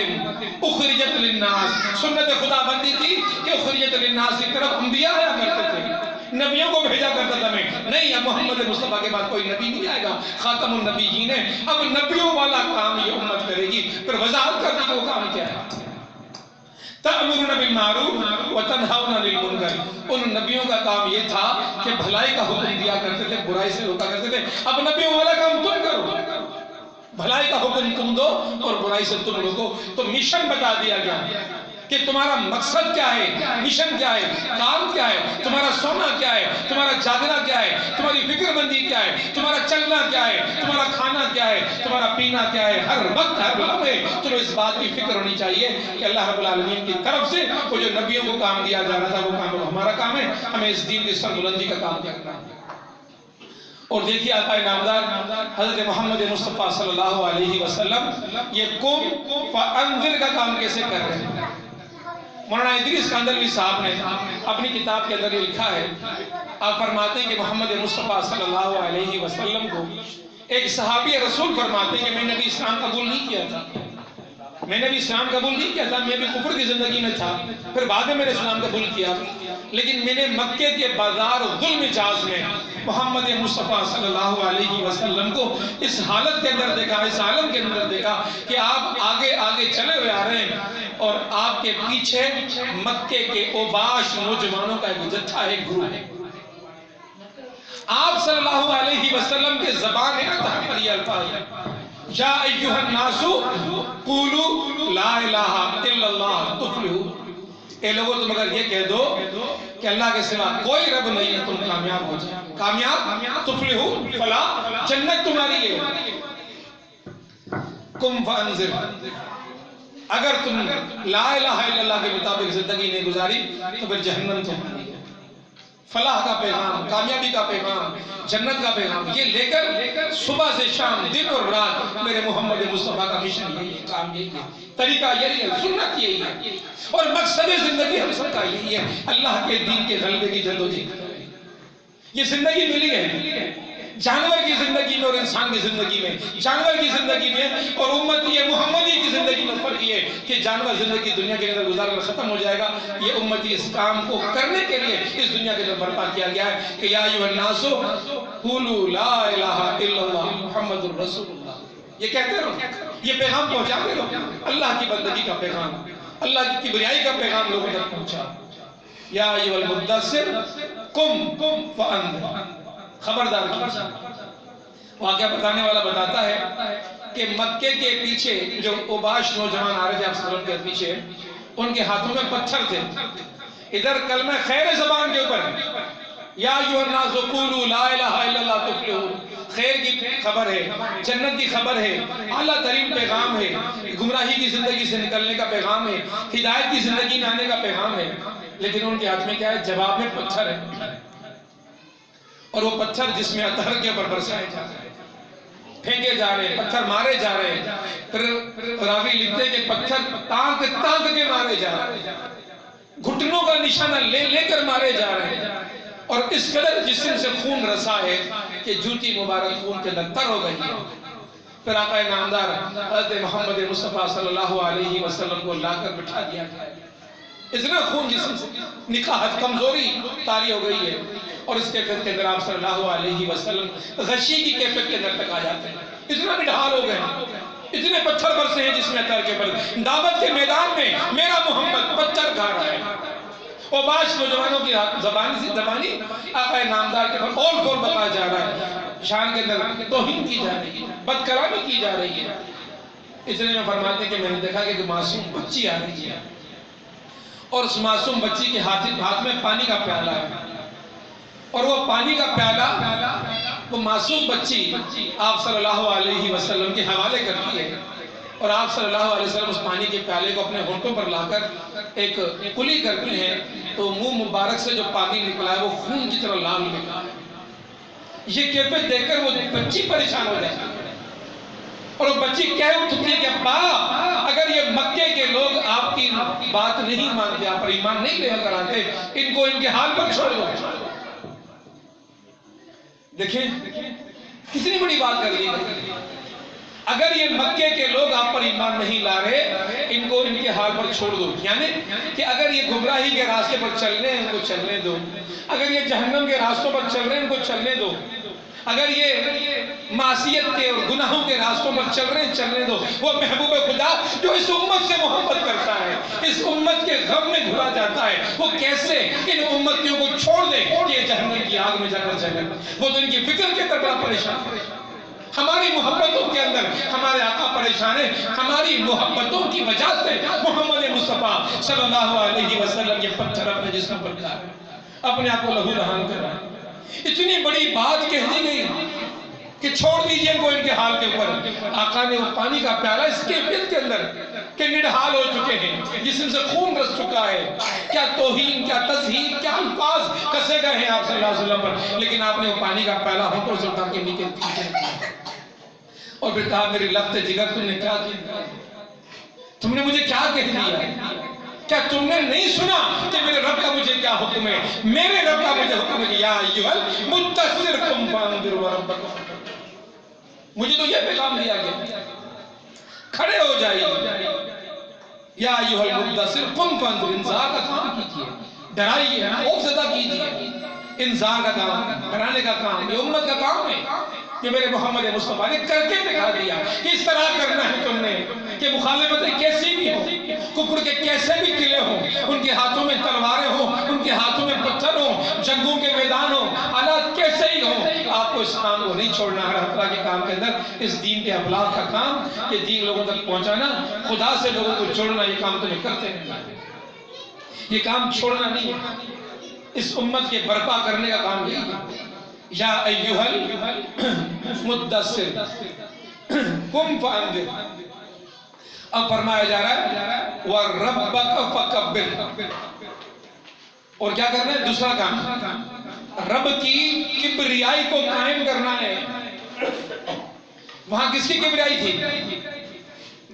اخرجت للناس، سنت خدا بندی تھی کہ اخرجت للناس کی طرف انبیاء آیا کرتے تھے، نبیوں کو بھیجا کرتا تھا میں نہیں، اب محمد مصطفیٰ کے بعد کوئی نبی نہیں آئے گا، خاتم النبیین ہے، اب نبیوں والا کام یہ امت کرے گی۔ پھر وضاحت کر دی کہ وہ کام کیا ہے، تأمرون بالمعروف وتنہون عن المنکر۔ ان نبیوں کا کام یہ تھا کہ بھلائی کا حکم دیا کرتے تھے، برائی سے روکا کرتے تھے، اب نبیوں والا کام تم کرو، بھلائی کا حکم تم دو اور برائی سے تم روکو۔ تو مشن بتا دیا گیا کہ تمہارا مقصد کیا ہے، مشن کیا ہے، کام کیا ہے، تمہارا سونا کیا ہے، تمہارا جاگنا کیا ہے، تمہاری فکر مندی کیا ہے، تمہارا چلنا کیا ہے، تمہارا کھانا کیا ہے، تمہارا پینا کیا ہے، ہر وقت ہر لمحے تمہیں اس بات کی فکر ہونی چاہیے کہ اللہ رب العالمین کی طرف سے وہ جو نبیوں کو کام دیا جا رہا تھا وہ کام ہمارا کام ہے، ہمیں اس دین کی سربلندی کا کام کرنا ہے۔ اور دیکھیے آقا نامدار حضرت محمد مصطفیٰ صلی اللہ علیہ وسلم یہ قم فانذر کا کام کیسے کر رہے ہیں۔ مولانا ادریس کاندھلوی صاحب نے اپنی کتاب کے اندر یہ لکھا ہے، آپ فرماتے ہیں کہ محمد مصطفیٰ صلی اللہ علیہ وسلم کو ایک صحابی رسول فرماتے ہیں کہ میں نے بھی اسلام قبول نہیں کیا تھا، میں نے بھی اسلام قبول نہیں کیا تھا، میں بھی کفر کی زندگی میں تھا، پھر بعد میں نے اسلام قبول کیا، لیکن میں نے مکے کے بازار ظلم جاز میں محمد مصطفیٰ صلی اللہ علیہ وسلم کو اس حالت کے اندر دیکھا، اس عالم کے اندر دیکھا کہ آپ آگے آگے چلے ہوئے آ رہے ہیں اور آپ کے پیچھے مکے کے اوباش نوجوانوں کا ایک جتھا ہے، گروہ ہے۔ آپ صلی اللہ علیہ وسلم کے زبان عطا پر یہ الفاظ ہے، یا ایھا الناس قولوا لا الہ الا اللہ تفلحوا، اے لوگوں تم اگر یہ کہہ دو کہ اللہ کے سوا کوئی رب نہیں ہے، تم کامیاب ہو جائے، کامیاب تفلحوا فلاح، جنت تمہاری ہے۔ قم فانذر، اگر تم لا الہ الا اللہ کے مطابق زندگی نہیں گزاری تو پھر جہنم تمہاری ہے۔ فلاح کا پیغام، کامیابی کا پیغام، جنت کا پیغام یہ لے کر صبح سے شام دن اور رات میرے محمد مصطفیٰ کا مشن یہی ہے، کام یہی ہے، طریقہ یہی ہے، سنت یہی ہے، اور مقصد زندگی ہم سب کا یہی ہے، اللہ کے دین کے غلبے کی جدوجہد۔ یہ زندگی ملی ہے جانور کی زندگی میں اور انسان کی زندگی میں، جانور کی زندگی میں اور امتی محمدی کی زندگی میں فرق یہ ہے کہ جانور زندگی دنیا کے اندر گزار کر ختم ہو جائے گا، یہ امتی اس کام کو کرنے کے لیے اس دنیا کے اندر برپا کیا گیا ہے کہ یا ایھا الناس قولوا لا الہ الا اللہ محمد الرسول اللہ، یہ کہتے رہو، یہ پیغام پہنچاتے رہو، اللہ کی بندگی کا پیغام، اللہ کی کبریائی کا پیغام لوگوں تک پہنچا۔ یا ایھا المدثر قم فانذر، خبردار کیجیے۔ واقعہ بتانے والا بتاتا ہے کہ مکے کے پیچھے جو اوباش نوجوان آ رہے تھے آپ صلی اللہ علیہ وسلم کے پیچھے، ان کے ہاتھوں میں پتھر تھے، ادھر کلمہ خیر زبان کے اوپر یا ایھا الناس قولوا لا الہ الا اللہ تفلحوا، خیر کی خبر ہے، جنت کی خبر ہے، اعلیٰ ترین پیغام ہے، گمراہی کی زندگی سے نکلنے کا پیغام ہے، ہدایت کی زندگی میں آنے کا پیغام ہے، لیکن ان کے ہاتھ میں کیا ہے؟ جواب میں پتھر ہے، اور وہ پتھر جس میں اطہر کے اوپر برسائے جا رہے ہیں، پھینکے جا رہے ہیں، پتھر مارے جا رہے ہیں، پھر راوی لکھتے ہیں کہ پتھر تانک تانک کے مارے جا رہے ہیں، گھٹنوں کا نشانہ لے لے کر مارے جا رہے ہیں، اور اس قدر جسم سے خون رسا ہے کہ جوتی مبارک خون کے اندر تر ہو گئی ہے۔ پھر آقا نامدار حضرت محمد مصطفیٰ صلی اللہ علیہ وسلم کو لا کر بٹھا دیا گیا، اتنا خون جسم سے، نکاحت کمزوری طاری ہو گئی ہے، اور اس کیفیت کے اندر آپ صلی اللہ علیہ وسلم غشی کی کیفیت کے اندر تک آ جاتے ہیں، اتنا نڈھال ہو گئے ہیں، اتنے پتھر برسے ہیں جس میں تر کے پر دعوت کے میدان میں میرا محمد پتھر کھا رہا ہے، اور بعض نوجوانوں کی زبانی آقا نامدار کے پر اول کول بتایا جا رہا ہے، شان کے اندر توہین کی جا رہی ہے، بد کلامی کی جا رہی ہے۔ اس لیے میں فرماتے ہیں کہ میں نے دیکھا کہ معصوم بچی آ رہی ہے، اور اس معصوم بچی کے ہاتھ میں پانی کا پیالہ ہے، اور وہ پانی کا پیالہ وہ معصوم بچی آپ صلی اللہ علیہ وسلم کے حوالے کرتی ہے، اور آپ صلی اللہ علیہ وسلم اس پانی کے پیالے کو اپنے ہونٹوں پر لا کر ایک کلی کرتے ہیں، تو منہ مبارک سے جو پانی نکلا ہے وہ خون کی طرح لال نکلا ہے۔ یہ کیفیت دیکھ کر وہ بچی پریشان ہو جاتی ہے، اور وہ بچی کہہ اٹھتی ہے کہ ابا اگر یہ مکے کے لوگ آپ کی بات نہیں مانتے، آپ پر ایمان نہیں لے کر آتے، ان کو ان کے حال پر چھوڑ دو۔ دیکھیں کتنی بڑی بات کر دی، اگر یہ مکے کے لوگ آپ پر ایمان نہیں لا رہے، ان کو ان کے حال پر چھوڑ دو، یعنی کہ اگر یہ گمراہی کے راستے پر چل رہے ہیں ان کو چلنے دو، اگر یہ جہنم کے راستوں پر چل رہے ہیں ان کو چلنے دو، اگر یہ معصیت کے اور گناہوں کے راستوں پر چل رہے ہیں چلنے دو۔ وہ محبوب خدا جو اس امت سے محبت کرتا ہے، اس امت کے غم میں گھلا جاتا ہے، وہ کیسے ان امتیوں کو چھوڑ دے کہ یہ جہنم کی آگ میں جا کر جلیں؟ وہ تو ان کی فکر کے طرف بڑا پریشان ہے۔ ہماری محبتوں کے اندر ہمارے آقا پریشان ہے، ہماری محبتوں کی وجہ سے محمد مصطفیٰ صلی اللہ علیہ وسلم یہ پتھر اپنے جسم پر کھا رہے ہیں، اپنے آپ کو لہو لہان کر رہے ہیں۔ اتنی بڑی بات کہہ دی گئی کہ چھوڑ دیجئے کو ان کے حال کے اوپر۔ آقا نے وہ پانی کا پیالہ اس کیفیت کے اندر کہ نڈھال ہو چکے ہیں، جسم سے خون رس چکا ہے، کیا توہین، کیا تزہین، کیا الفاظ کسے گئے ہیں آپ صلی اللہ علیہ وسلم پر، لیکن آپ نے وہ پانی کا پیالہ ہونٹوں سے اٹھا کے نیچے کیا، اور پھر کہا میری لفظ جگر تم نے کیا کیا، تم نے مجھے کیا کہہ دیا، کیا تم نے نہیں سنا کہ میرے رب کا مجھے کیا حکم ہے؟ میرے رب کا مجھے حکم ہے کہ یا ایھا المدثر قم فانذر وربک، مجھے تو یہ پیغام دیا گیا کھڑے ہو جائیے، یا ایھا المدثر قم فانذر، انذار کا کام کیجیے، ڈرائیے، خوف زدہ کیجیے، انذار کا کام، ڈرانے کا کام یہ امت کا کام ہے، کہ میرے محمد مصطفیٰ نے کر کے دکھا دیا کہ اس طرح کرنا ہے تم نے، کہ مخالفتیں کیسی بھی ہوں، کفر کے کیسے بھی قلعے ہوں، ان کے ہاتھوں میں تلواریں ہوں، ان کے ہاتھوں میں پتھر ہوں، جنگوں کے میدان ہوں، حالات کیسے ہی ہوں، آپ کو اس کام کو نہیں چھوڑنا۔ ہر طرح کے کام کے اندر اس دین کے ابلاغ کا کام، یہ دین لوگوں تک پہنچانا، خدا سے لوگوں کو جوڑنا، یہ کام تمہیں کرتے ہیں، یہ کام چھوڑنا نہیں ہے، اس امت کے برپا کرنے کا کام یہی ہے۔ یا ایھا المدثر قم فانذر، اب فرمایا جا رہا ہے وَرَبَّكَ فَكَبِّرْ، اور کیا کرنا ہے؟ دوسرا کام رب کی کبریائی کو قائم کرنا ہے۔ وہاں کس کی کبریائی تھی؟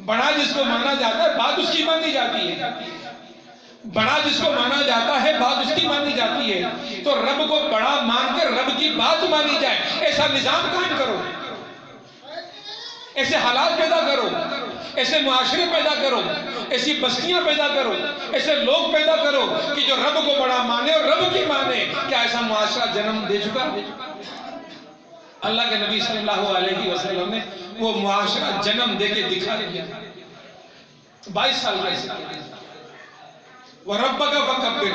بڑا جس کو مانا جاتا ہے بات اس کی مانی جاتی ہے، بڑا جس کو مانا جاتا ہے بات اس کی مانی جاتی ہے، تو رب کو بڑا مان کر رب کی بات مانی جائے، ایسا نظام قائم کرو، ایسے حالات پیدا کرو، ایسے معاشرے پیدا کرو، ایسی بستیاں پیدا کرو، ایسے لوگ پیدا کرو کہ جو رب کو بڑا مانے اور رب کی مانے۔ کیا ایسا معاشرہ جنم دے چکا؟ اللہ کے نبی صلی اللہ علیہ وسلم نے وہ معاشرہ جنم دے کے دکھا دیا، 22 سال کا۔ وَرَبَّكَ فَكَبِّرْ،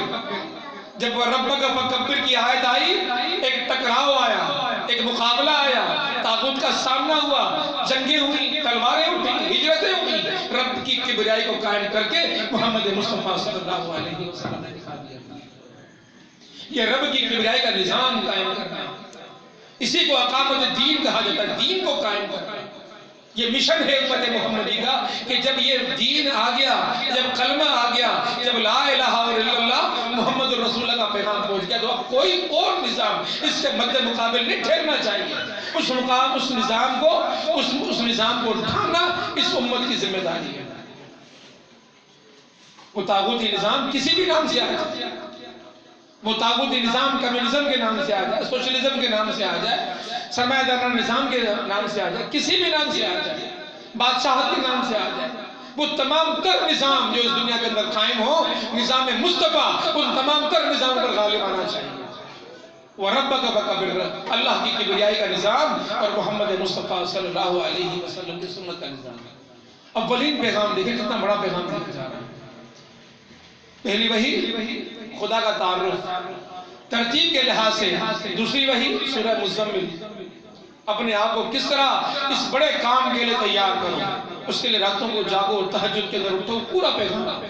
جب وَرَبَّكَ فَكَبِّرْ کی آیت آئی، ایک ٹکراؤ آیا، ایک مقابلہ آیا، طاغوت کا سامنا ہوا، جنگیں ہوئی، تلواریں اٹھی، ہجرتیں ہوئی، رب کی کبریائی کو قائم کر کے محمد مصطفیٰ صلی اللہ علیہ وسلم نے دکھا دیا۔ یہ رب کی کبریائی کا نظام قائم کرنا، اسی کو اقامت دین کہا جاتا ہے، دین کو قائم کرنا۔ یہ مشن ہے امت محمدی کا کہ جب یہ دین آ گیا، جب کلمہ آ گیا، جب لا الہ الا اللہ محمد الرسول اللہ کا پیغام پہنچ گیا، تو اب کوئی اور نظام اس سے مد مقابل نہیں ٹھہرنا چاہیے۔ اس نظام کو ڈھاننا اس امت کی ذمہ داری ہے۔ وہ طاغوتی نظام کسی بھی نام سے آیا، وہ طاغوتی نظام کمیونزم کے نام سے آ جائے، سوشلزم کے نام سے آ جائے، سرمایہ دارانہ نظام کے نام سے آ جائے، کسی بھی نام سے آ جائے، بادشاہت کے نام سے آ جائے، وہ تمام تر نظام جو اس دنیا کے اندر قائم ہو، نظام مصطفیٰ ان تمام تر نظام پر غالب آنا چاہیے۔ وَرَبَّكَ فَكَبِّرْ، اللہ کی کبریائی کا نظام اور محمد مصطفیٰ صلی اللہ علیہ وسلم کی سنت کا نظام۔ اولین پیغام دیکھیں کتنا بڑا پیغام دیا جا رہا ہے۔ پہلی وحی خدا کا تعارف ترتیب کے لحاظ سے، دوسری وحی سورہ مزمل، اپنے آپ کو کس طرح اس بڑے کام کے لیے تیار کرو، اس کے لیے راتوں کو جاگو، تہجد کے اندر اٹھو، پورا پیغام۔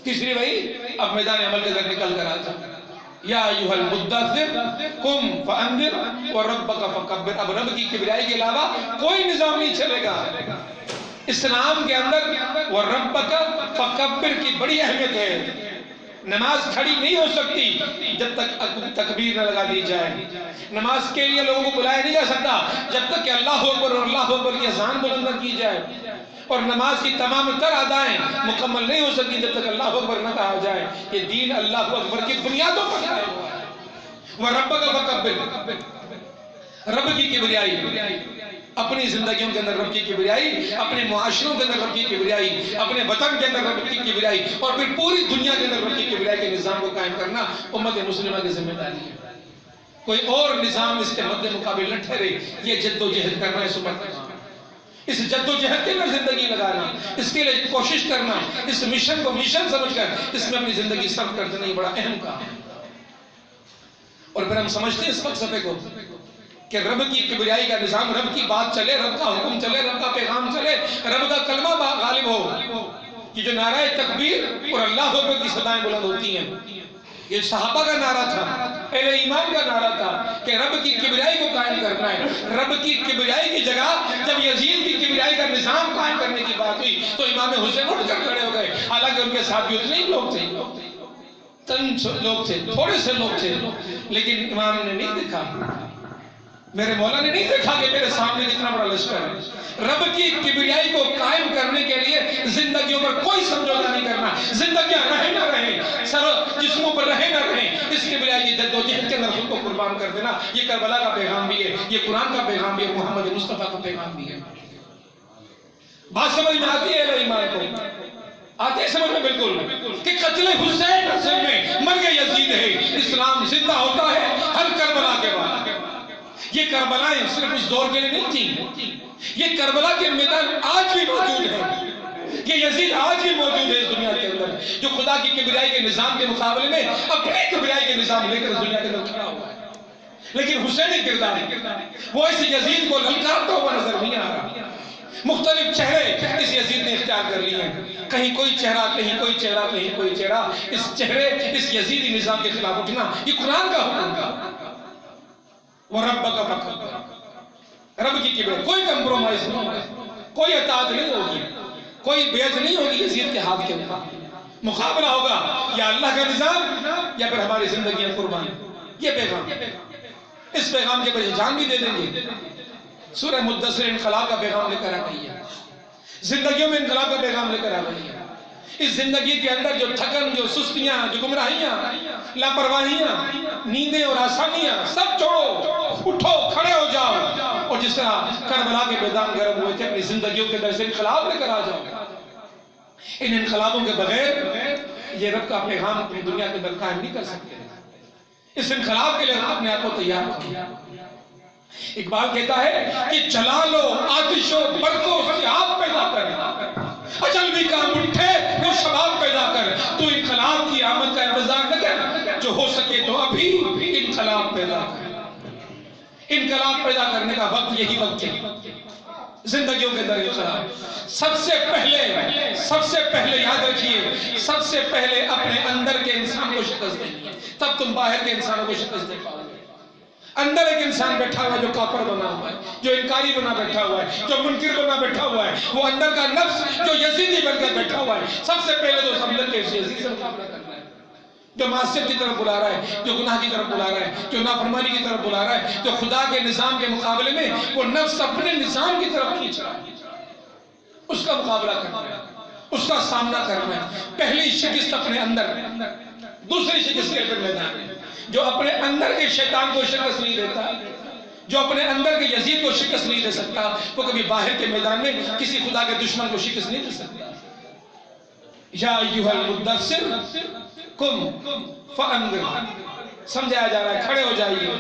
تیسری وحی اب میدان عمل کے اندر نکل کر آتا، یا ایھا المدثر قم فانذر وربک فکبر۔ اب رب کی کبریائی کے علاوہ کوئی نظام نہیں چلے گا اسلام کے اندر۔ وربک فکبر کی بڑی اہمیت ہے۔ نماز کھڑی نہیں ہو سکتی جب تک تکبیر نہ لگا دی جائے، نماز کے لیے لوگوں کو بلایا نہیں جا سکتا جب تک کہ اللہ اکبر اور اللہ اکبر کی اذان بلند نہ کی جائے، اور نماز کی تمام تر ادائیں مکمل نہیں ہو سکتی جب تک اللہ اکبر نہ کہا جائے۔ یہ دین اللہ اکبر کی بنیادوں پر قائم ہوا ہے۔ وَرَبَّكَ فَكَبِّرْ، رب کی کبریائی، اپنی زندگیوں کے اندر رب کی کبریائی، اپنے معاشروں کے اندر رب کی کبریائی، اپنے وطن کے اندر رب کی کبریائی، اور پھر پوری دنیا کے اندر رب کی کبریائی کے نظام کو قائم کرنا امت مسلمہ کی ذمہ داری ہے۔ کوئی اور نظام اس کے مد مقابل نہ ٹھہرے۔ یہ جد و جہد کرنا ہے اس امت کا، اس جد و جہد کے اندر زندگی لگانا، اس کے لیے کوشش کرنا، اس مشن کو مشن سمجھ کر اس میں اپنی زندگی صرف کر دینا، یہ بڑا اہم کام ہے۔ اور پھر ہم سمجھتے ہیں اس فلسفے کو کہ رب کی کبریائی کا نظام، رب کی بات چلے، رب کا حکم چلے، رب کا پیغام چلے، رب کا کلمہ غالب ہو۔ یہ جو نعرہ تکبیر اور اللہ اکبر کی صدائیں بلند ہوتی ہیں، یہ صحابہ کا نعرہ تھا، اہل ایمان کا نعرہ تھا کہ رب کی کبریائی کو قائم کرنا ہے۔ رب کی کبریائی کی جگہ جب یزید کی کبریائی کا نظام قائم کرنے کی بات ہوئی تو امام حسین اٹھ کر کھڑے ہو گئے، حالانکہ ان کے ساتھ بھی اتنے ہی لوگ تھے، چند لوگ تھے، تھوڑے سے لوگ تھے، لیکن امام نے نہیں دیکھا، میرے مولا نے نہیں دیکھا کہ میرے سامنے کتنا بڑا لشکر ہے۔ رب کی کبریائی کو قائم کرنے کے لیے زندگیوں پر کوئی سمجھوتا نہیں کرنا، زندگیاں رہیں نہ رہیں، سر جسموں پر رہیں نہ رہیں، اس کبریائی کی جد و جہد کے اندر خود کو قربان کر دینا۔ یہ کربلا کا پیغام بھی ہے، یہ قرآن کا پیغام بھی ہے، محمد مصطفیٰ کا پیغام بھی ہے۔ بات سمجھ میں آتی ہے اہل ایمان کو؟ آتے سمجھ میں بالکل کہ قتل حسین اصل میں مرگ یزید ہے، اسلام زندہ ہوتا ہے ہر کربلا کے بعد۔ یہ کربلائیں صرف اس دور کے لیے نہیں تھیں، یہ کربلا کے میدان آج بھی موجود ہیں، یہ یزید آج بھی موجود ہے اس دنیا کے اندر، جو خدا کی کبریائی کے نظام کے مقابلے میں اپنی کبریائی کے نظام لے کر اس دنیا کے اندر کھڑا ہوا ہے۔ لیکن حسینی کردار وہ اس یزید کو للکارتا ہوا نظر نہیں آ رہا۔ مختلف چہرے اس یزید نے اختیار کر لیے ہیں، کہیں کوئی چہرہ، کہیں کوئی چہرہ، کہیں کوئی چہرہ، اس چہرے اس یزیدی نظام کے خلاف اٹھنا یہ قرآن کا حکم ہے۔ وَرَبَّكَ فَكَبِّرْ، رب کی کبریائی، کوئی کمپرومائز نہیں ہوگا، کوئی اطاعت نہیں ہوگی، کوئی بیعت نہیں ہوگی یزید کے ہاتھ کے اوپر۔ مقابلہ ہوگا یا اللہ کا نظام یا پھر ہماری زندگیاں قربان۔ یہ پیغام، اس پیغام کے پر جان بھی دے دیں گے۔ سورہ مدثر انقلاب کا پیغام لے کر آ گئی ہے، زندگیوں میں انقلاب کا پیغام لے کر آ گئی ہے۔ اس زندگی کے اندر جو تھکن، جو سستیاں، جو گمراہیاں، لاپرواہیاں، نیندیں اور آسانیاں سب چھوڑو، اٹھو، کھڑے ہو جاؤ، اور جس طرح کربلا کے میدان گرم ہوئے تھے اپنی زندگیوں کے اندر سے انقلاب لے کر آ جاؤ۔ ان انقلابوں کے بغیر یہ رب کا پیغام اپنی دنیا کے اندر قائم نہیں کر سکتے۔ اس انقلاب کے لیے اپنے آپ کو تیار کرو۔ اقبال کہتا ہے کہ جلا لو آتش و برقوں سے آپ پیدا کر، اجل بھی کام اٹھے وہ شباب پیدا کر، تو انقلاب کی آمد کا انتظار نہ کر، جو ہو سکے تو ابھی انقلاب پیدا کر۔ انقلاب پیدا کرنے کا وقت یہی وقت ہے، زندگیوں کے اندر انقلاب۔ سب سے پہلے یاد رکھیے، سب سے پہلے اپنے اندر کے انسان کو شکست دینی ہے، تب تم باہر کے انسانوں کو شکست دے پاؤ گے۔ اندر ایک انسان بیٹھا ہوا ہے جو کافر بنا ہوا ہے، جو انکاری بنا بیٹھا ہوا ہے، جو منکر بنا بیٹھا ہوا ہے، وہ اندر کا نفس جو یزیدی بن کر بیٹھا ہوا ہے، سب سے پہلے تو سمجھ کے اس یزید سے مقابلہ کرنا ہے، جو معصیت کی طرف بلا رہا ہے، جو گناہ کی طرف بلا رہا ہے، جو نافرمانی کی طرف بلا رہا ہے، جو خدا کے نظام کے مقابلے میں وہ نفس اپنے نظام کی طرف کھینچ رہا ہے، اس کا مقابلہ کرنا ہے، اس کا سامنا کرنا ہے۔ پہلی شکست اپنے اندر دوسری شکست کے میدان میں جو اپنے اندر کے شیطان کو شکست نہیں دیتا، جو اپنے اندر کے یزید کو شکست نہیں دے سکتا، وہ کبھی باہر کے میدان میں کسی خدا کے دشمن کو شکست نہیں دے سکتا۔ یا ایھا المدثر قم فانذر، سمجھایا جا رہا ہے کھڑے ہو جائیے،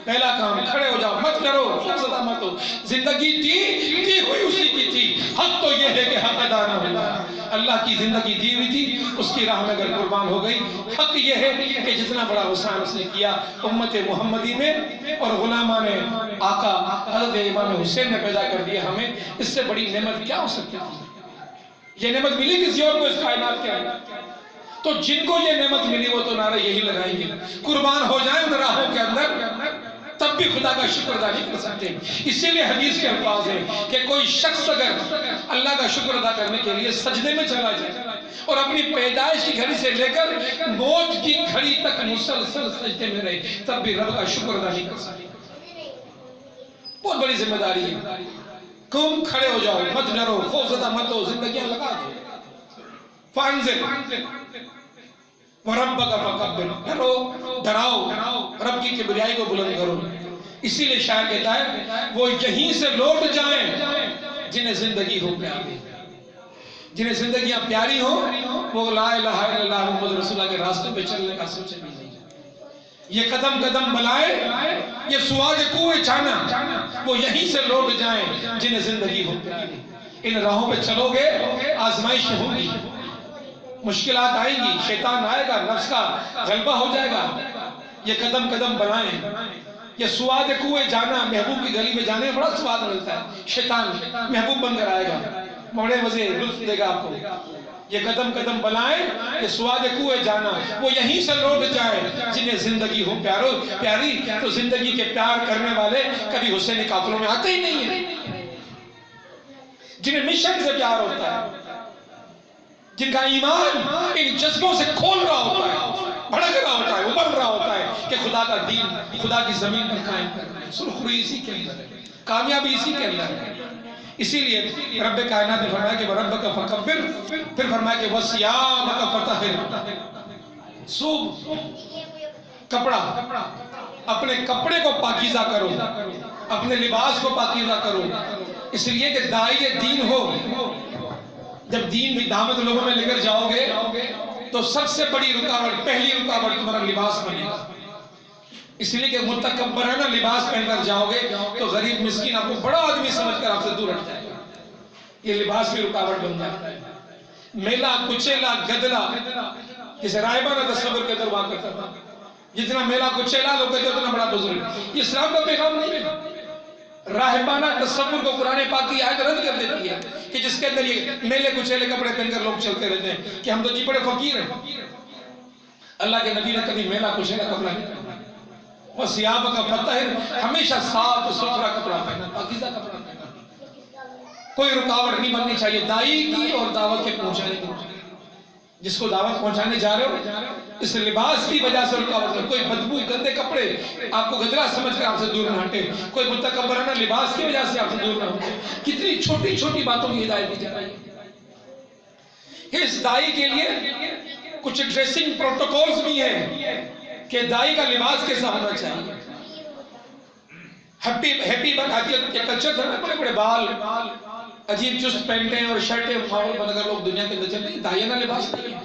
پہلا کام کھڑے ہو جاؤ، مت ڈرو، خوفزدہ مت ہو۔ زندگی دی ہوئی اسی کی تھی، حق تو یہ ہے کہ حق ادا نہ ہوا۔ اللہ کی زندگی دی ہوئی تھی، اس کی راہ میں اگر قربان ہو گئی، حق یہ ہے کہ جتنا بڑا حسین اس نے کیا امت محمدی میں، اور غلامان آقا حضرت امام حسین نے پیدا کر دیا ہمیں، اس سے بڑی نعمت کیا ہو سکتی تھی؟ یہ نعمت ملی کسی اور کو اس کائنات کے اندر؟ تو جن کو یہ نعمت ملی وہ تو نعرہ یہی لگائیں گے، قربان ہو جائیں ان راہوں کے اندر، تب بھی خدا کا شکر ادا نہیں کر سکتے۔ اسی لیے حدیث کے الفاظ ہیں کہ کوئی شخص اگر اللہ کا شکر ادا کرنے کے لیے سجدے میں چلا جائے اور اپنی پیدائش کی گھڑی سے لے کر موت کی گھڑی تک مسلسل سجدے میں رہے، تب بھی رب کا شکر ادا نہیں کر سکتے۔ بہت بڑی ذمہ داری ہے۔ قم، کھڑے ہو جاؤ، مت ڈرو، خوفزدہ مت ہو، زندگیاں لگا دو۔ فانذر وَرَبَّكَ فَكَبِّرْ، ڈراؤ رب کی کبریائی کو بلند کرو۔ اسی لیے شاعر کہتا ہے وہ یہیں سے لوٹ جائیں جنہیں زندگی ہو پیاری، جنہیں زندگیاں پیاری ہوں، وہ لا الہ الا اللہ محمد رسول اللہ کے راستے پہ چلنے کا سوچے بھی نہیں۔ یہ قدم قدم بلائے، یہ سواد کوئے جانا، وہ یہیں سے لوٹ جائیں جنہیں زندگی ہو پیاری۔ ان راہوں پہ چلو گے، آزمائش ہوگی، مشکلات آئیں گی، شیطان آئے گا، نفس کا غلبہ ہو جائے گا۔ یہ قدم قدم بلائیں، یہ سواد کوئے جانا، محبوب کی گلی میں جانے میں بڑا سواد ملتا ہے۔ شیطان محبوب بن کر آئے گا، بڑے مزے لطف دے گا آپ کو۔ یہ قدم قدم بلائیں، یہ سواد کوئے جانا، وہ یہیں سے لوٹ جائے جنہیں زندگی ہو پیاری۔ تو زندگی کے پیار کرنے والے کبھی حسینی قافلوں میں آتے ہی نہیں ہیں، جنہیں مشن سے پیار ہوتا ہے، جن کا ایمان ان جذبوں سے کھول رہا ہوتا ہے، بھڑک رہا ہوتا ہے، ابل رہا ہوتا ہے کہ خدا کا دین خدا کی زمین پر قائم کرنا ہے۔ سرخروئی اسی کے اندر ہے، کامیابی اسی کے اندر ہے۔ اسی لیے رب کائنات نے فرمایا کہ وَرَبَّكَ فَكَبِّرْ، پھر فرمایا کہ وَثِيَابَكَ فَطَہِّرْ، صوب کپڑا، اپنے کپڑے کو پاکیزہ کرو، اپنے لباس کو پاکیزہ کرو۔ اس لیے کہ داعی دین ہو، جب دین بھی دعوت لوگوں میں لے کر جاؤ گے تو سب سے بڑی رکاوٹ، پہلی رکاوٹ تمہارا لباس بنے گا۔ اس لیے کہ متکبرانہ لباس پہن کر جاؤ گے تو غریب مسکین آپ کو بڑا آدمی سمجھ کر آپ سے دور ہٹ جائے گا۔ یہ لباس بھی رکاوٹ بن جاتا ہے۔ میلا کچیلا گدلا، جسے راہبانہ تصور کے اندر ہوا کرتا تھا، جتنا میلا کچیلا لوگ کہتے اتنا بڑا بزرگ۔ یہ اسلام کا پیغام نہیں ہے۔ راہبانہ تصور کو قرآن پاک کی آیت رد کر دیتی ہے کہ جس کے اندر یہ میلے کچیلے کپڑے پہن کر لوگ چلتے رہتے ہیں کہ ہم تو جی بڑے فقیر ہیں۔ اللہ کے نبی نے کبھی میلا کچیلا کپڑا نہیں پہنا۔ وَثِيَابَكَ فَطَہِّرْ، ہمیشہ صاف ستھرا کپڑا پہنا، پاکیزہ کپڑا پہنا۔ کوئی رکاوٹ نہیں بننی چاہیے داعی کی اور دعوت کے پہنچانے کی۔ جس کو دعوت پہنچانے جا رہے ہو اس لباس کی وجہ سے رکاوٹ ہے۔ کوئی بدبو گندے کپڑے آپ کو گدلا سمجھ کر آپ سے دور نہ ہٹے، کوئی متکبرانہ لباس کی وجہ سے آپ سے دور نہ ہٹے۔ کتنی چھوٹی چھوٹی باتوں کی ہدایت دی جا رہی ہے۔ اس داعی کے لیے کچھ ڈریسنگ پروٹوکولز بھی ہیں کہ داعی کا لباس کیسا ہونا چاہیے۔ ہیپی کلچر تھا نا، بڑے بڑے بال، عجیب چست پینٹیں اور شرٹیں ماحول بن کر لوگ دنیا کے اندر چل رہے ہیں۔ داعیانہ لباس نہیں ہے،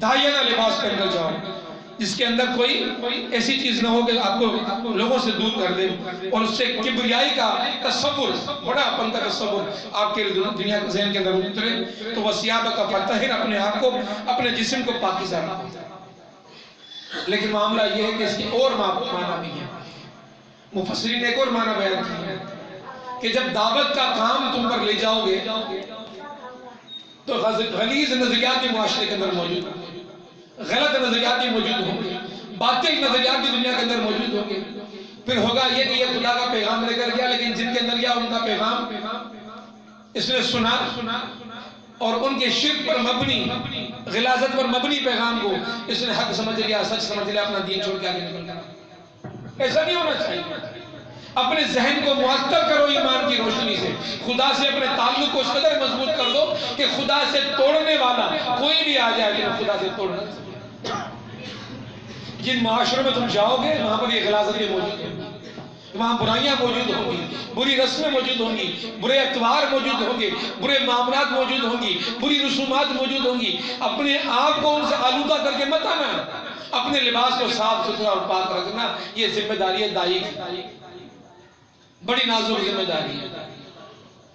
داعیانہ لباس پہن کر جاؤ جس کے اندر کوئی ایسی چیز نہ ہو کہ آپ کو لوگوں سے دور کر دے، اور اس سے کبریائی کا تصور، بڑا اپن کا تصور آپ کے دنیا کے ذہن کے اندر اترے۔ تو وَثِيَابَكَ فَطَہِّرْ، اپنے آپ کو، اپنے جسم کو پاکیزہ رکھو۔ لیکن معاملہ یہ ہے کہ اس کی اور معنی بھی ہے۔ مفسرین نے ایک اور معنی بیان کیا ہے کہ جب دعوت کا کام تم پر لے جاؤ گے تو غلیظ نظریات بھی معاشرے کے اندر موجود ہوں گے، غلط نظریات بھی موجود ہوں گے، باطل نظریات بھی دنیا کے اندر موجود ہوں گے۔ پھر ہوگا یہ کہ یہ خدا کا پیغام لے کر گیا، لیکن جن کے اندر گیا ان کا پیغام اس نے سنا اور ان کے شرک پر مبنی، غلاظت پر مبنی پیغام کو اس نے حق سمجھ لیا، سچ سمجھ لیا، اپنا دین چھوڑ کے آگے نکل گیا۔ ایسا نہیں ہونا چاہیے۔ اپنے ذہن کو معطر کرو ایمان کی روشنی سے، خدا سے اپنے تعلق کو اس قدر مضبوط کر دو کہ خدا سے توڑنے والا کوئی بھی آ جائے کہ خدا سے توڑنا۔ جن معاشروں میں تم جاؤ گے وہاں پر یہ غلاظتیں موجود ہیں، وہاں برائیاں موجود ہوں گی، بری رسمیں موجود ہوں گی، برے اتوار موجود ہوں گے، برے معاملات موجود ہوں گی، بری رسومات موجود ہوں گی. اپنے آپ کو ان سے آلودہ کر کے مت آنا، اپنے لباس کو صاف ستھرا اور پاک رکھنا. یہ ذمہ داری ہے داعی کی، بڑی نازک ذمہ داری ہے.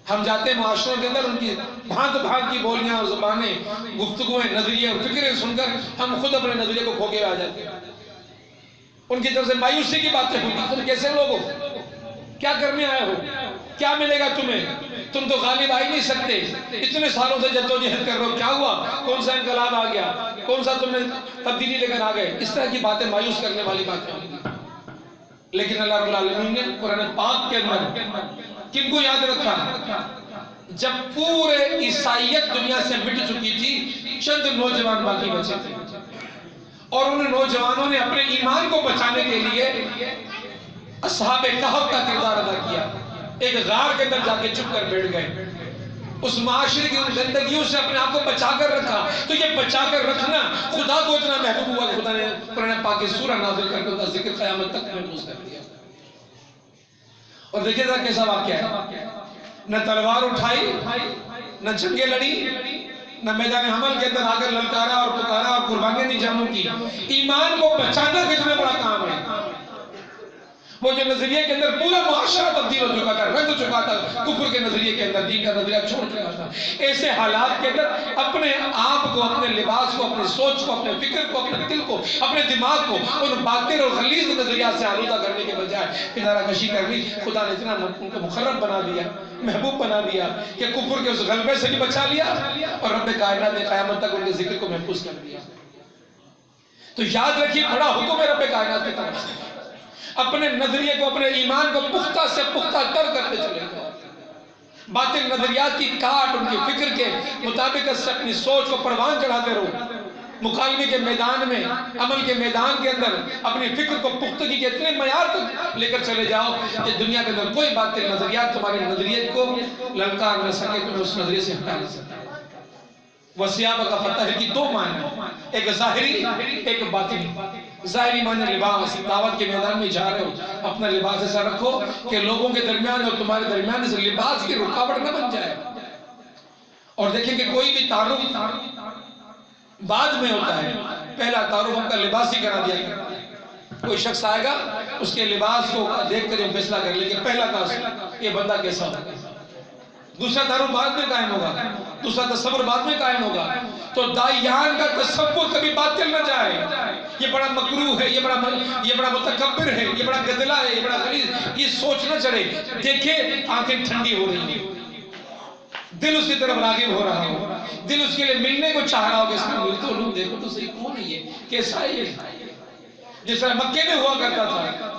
ہم جاتے ہیں معاشروں کے اندر، ان کی بھانت بھانت کی بولیاں اور زبانیں، گفتگویں، نظریے اور فکریں سن کر ہم خود اپنے نظریے کو کھو کے آ جاتے ہیں. ان کی طرف سے مایوسی کی باتیں ہوتی ہیں. تم کیسے لوگ ہو؟ کیا کرنے آئے ہو؟ کیا ملے گا تمہیں؟ تم تو غالب آ ہی نہیں سکتے. اتنے سالوں سے جدوجہد کر رہے ہو، کیا ہوا؟ کون سا انقلاب آ گیا؟ کون سا تم نے تبدیلی لے کر آ گئے؟ اس طرح کی باتیں مایوس کرنے والی باتیں ہوں گی. لیکن اللہ رب العالمین نے قرآن پاک کے اندر کن کو یاد رکھا؟ جب پورے عیسائیت دنیا سے مٹ چکی تھی، چند نوجوان باقی بچے تھے، اور ان نوجوانوں نے اپنے ایمان کو بچانے کے لیے اصحاب کہف کا کردار ادا کیا. ایک غار کے اندر جا کے چھپ کر بیٹھ گئے، اس معاشرے کی ان گندگیوں سے اپنے آپ کو بچا کر رکھا. تو یہ بچا کر رکھنا خدا کو اتنا محبوب ہوا کہ خدا نے قرآن پاک کی سورہ نازل کر کے ان کا ذکر قیامت تک محفوظ کر دیا. اور دیکھیے ذرا کیسا واقعہ ہے. نہ تلوار اٹھائی، نہ جنگیں لڑی، نہ میدان حمل کے اندر آ کر للکارا اور پکارا اور قربانیاں نہیں جانوں کی. ایمان کو بچانا کتنا بڑا کام ہے. وہ جو نظریے کے اندر پورا معاشرہ تبدیل ہو چکا تھا، رنگ چکا تھا کفر کے نظریے کے اندر، دین کا نظریہ چھوڑ چکا تھا. ایسے حالات کے اندر اپنے آپ کو، اپنے لباس کو، اپنے سوچ کو، اپنے فکر کو، اپنے دل کو، اپنے دماغ کو ان باطل اور غلیظ نظریات سے آلودہ کرنے کے بجائے کنارہ کشی کرنی، خدا نے اتنا ان کو مقرب بنا دیا، محبوب بنا دیا کہ کفر کے اس غلبے سے بھی بچا لیا اور رب کائنات نے قیامت تک ان کے ذکر کو محفوظ کر دیا. تو یاد رکھیے بڑا حکم ہے رب کائنات کی طرف سے، اپنے نظریے کو، اپنے ایمان کو پختہ سے پختہ تر کرتے چلے گا. باطل نظریات کی کاٹ، ان کی فکر کے مطابق سے اپنی سوچ کو پروان چڑھاتے رہو. مکالمے کے میدان میں، عمل کے میدان کے اندر اپنی فکر کو پختگی کے اتنے معیار تک لے کر چلے جاؤ کہ دنیا کے اندر کوئی باطل نظریات تمہارے نظریے کو للکار نہ سکے، تمہیں اس نظریے سے ہٹا نہیں سکتا. وَثِيَابَكَ فَطَهِّرْ کی دو معنی، ایک ظاہری ایک باطنی. ظاہری معنی لباس، دعوت کے میدان میں جا رہے ہو اپنا لباس ایسا رکھو کہ لوگوں کے درمیان اور تمہارے درمیان اس لباس کی رکاوٹ نہ بن جائے. اور دیکھیں کہ کوئی بھی تعارف بعد میں ہوتا ہے، پہلا تعارف ہم کا لباس ہی کرا دیا کرتا ہے. کوئی شخص آئے گا، اس کے لباس کو دیکھ کر یہ فیصلہ کر لے کہ پہلا تعارف یہ بندہ کیسا ہوگا. دوسرا تعارف بعد میں قائم ہوگا، دوسرا تصور بعد میں قائم ہوگا. تو دائیان کا تصور کبھی باطل نہ جائے. یہ بڑا مکروہ ہے، یہ بڑا متکبر ہے، یہ بڑا گدلا ہے، یہ بڑا غلیظ، یہ سوچ نہ چڑھے. دیکھے آنکھیں ٹھنڈی ہو رہی ہیں، دل اس کی طرف راغب ہو رہا ہو، دل اس کے لیے ملنے کو چاہ رہا ہو کہ اس میں ملتے ہو. لوگ دیکھو تو صحیح کون ہے یہ، کیسا ہے یہ. جس طرح مکے میں ہوا کرتا تھا،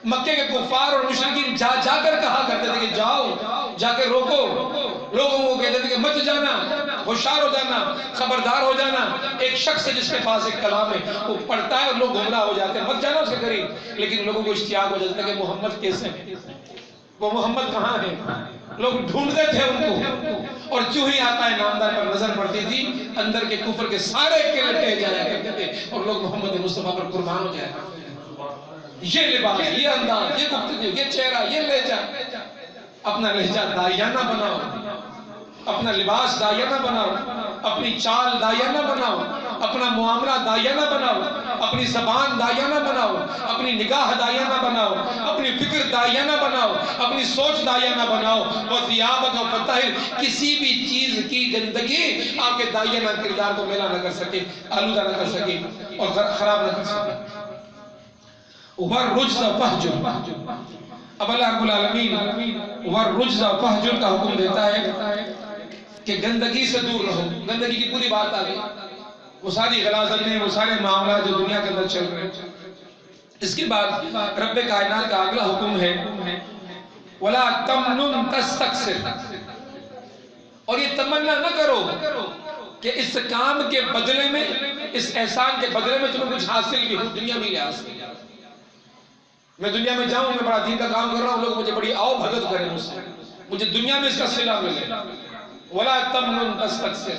مکے کے کفار اور مشرکین جا کر کہا کرتے تھے کہ جاؤ، جا کے روکو. لوگوں کو کہتے تھے کہ مت جانا، ہوشیار ہو جانا، خبردار ہو جانا. ایک شخص ہے جس کے پاس ایک کلام ہے، وہ پڑھتا ہے اور لوگ گمراہ ہو جاتے ہیں، مت جانا اس کے قریب. لیکن لوگوں کو اشتیاق ہو جاتا ہے کہ محمد کیسے ہیں، وہ محمد کہاں ہے. لوگ ڈھونڈتے تھے ان کو، اور جو ہی آتا ہے نامدار پر نظر پڑتی تھی، اندر کے کفر کے سارے کلٹے جایا کرتے تھے اور لوگ محمد مصطفیٰ پر قربان ہو جایا کرتے تھے. یہ لباس، یہ انداز، یہ گفتگو، یہ چہرہ، یہ لہجہ. اپنا لہجہ داعیانہ بناؤ، اپنا لباس داعیانہ بناؤ، اپنی چال داعیانہ بناؤ، اپنا معاملہ داعیانہ بناؤ، اپنی زبان داعیانہ بناؤ، اپنی نگاہ داعیانہ بناؤ، اپنی فکر داعیانہ بناؤ، اپنی سوچ داعیانہ بناؤ. وَثِيَابَكَ فَطَهِّرْ کسی بھی چیز کی گندگی آپ کے داعیانہ کردار کو میلا نہ کر سکے، آلودہ نہ کر سکے اور خراب نہ کر سکے. وَالرُّجْزَ فَاهْجُرْ. اب اللہ رب العالمین وَالرُّجْزَ فَاهْجُرْ کا حکم دیتا ہے کہ گندگی سے دور رہو. گندگی کی پوری بات آ گئی، وہ ساری غلاظتیں، وہ سارے معاملات جو دنیا کے اندر چل رہے ہیں. اس کے بعد رب کائنات کا اگلا حکم ہے وَلَا تَمْنُن تَسْتَكْثِرْ. اور یہ تمنا نہ کرو کہ اس کام کے بدلے میں، اس احسان کے بدلے میں تمہیں کچھ حاصل بھی ہو، دنیا میں لحاظ سے. میں دنیا میں جاؤں، میں بڑا دین کا کام کر رہا ہوں، لوگ مجھے بڑی آؤ بھگت کریں مجھ سے، مجھے دنیا میں اس کا صلہ ملے. وَلَا تَمْنُن تَسْتَكْثِرْ.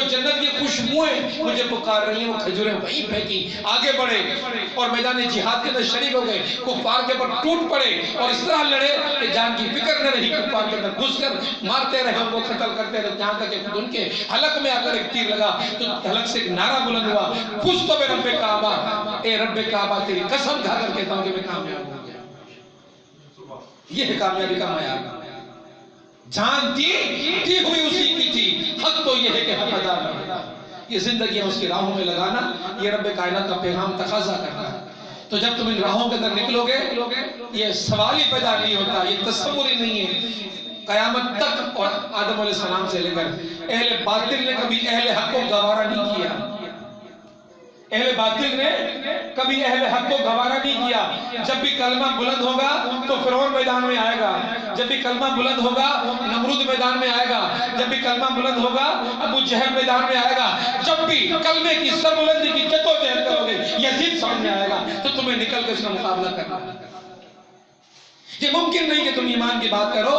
وہ جنت کی خوشبوئیں مجھے پکار رہی ہیں، وہ کھجوریں وہیں پھینکی، آگے بڑھے اور میدان جہاد کے اندر شریک ہو گئے، کفار کے اوپر ٹوٹ پڑے اور اس طرح لڑے کہ جان کی فکر نہ رہی، کفار کے اندر گھس کر مارتے رہے، ان کو قتل کرتے رہے، جہاں تک کہ ان کے حلق میں آ کر ایک تیر لگا تو حلق سے ایک نعرہ بلند ہوا، فزت برب کعبہ، اے رب کعبہ تیری قسم کھا کر کہتا ہوں کہ میں کامیاب ہو گیا۔ یہ ہے کامیابی کا معیار۔ جان دی ہوئی اسی کی تھی، حق تو یہ ہے کہ حق ادا کرنا، یہ زندگی اس کی راہوں میں لگانا، یہ رب کائنات کا پیغام تقاضا کرنا ہے۔ تو جب تم ان راہوں کے اندر نکلو گے، یہ سوال ہی پیدا نہیں ہوتا، یہ تصور ہی نہیں ہے۔ قیامت تک اور آدم علیہ السلام سے لے کر اہل باطل نے کبھی اہل حق کو گوارا نہیں کیا، اہل باطل نے کبھی اہل حق کو گوارا نہیں کیا۔ جب بھی کلمہ بلند ہوگا تو فرعون میدان میں آئے گا، جب بھی کلمہ بلند ہوگا نمرود میدان میں آئے گا، جب بھی کلمہ بلند ہوگا ابو جہل میدان میں آئے گا، جب بھی کلمے کی سربلندی کی جدوجہد کرو گے یزید سامنے آئے گا تو تمہیں نکل کے اس کا مقابلہ کرنا ہے۔ یہ ممکن نہیں کہ تم ایمان کی بات کرو،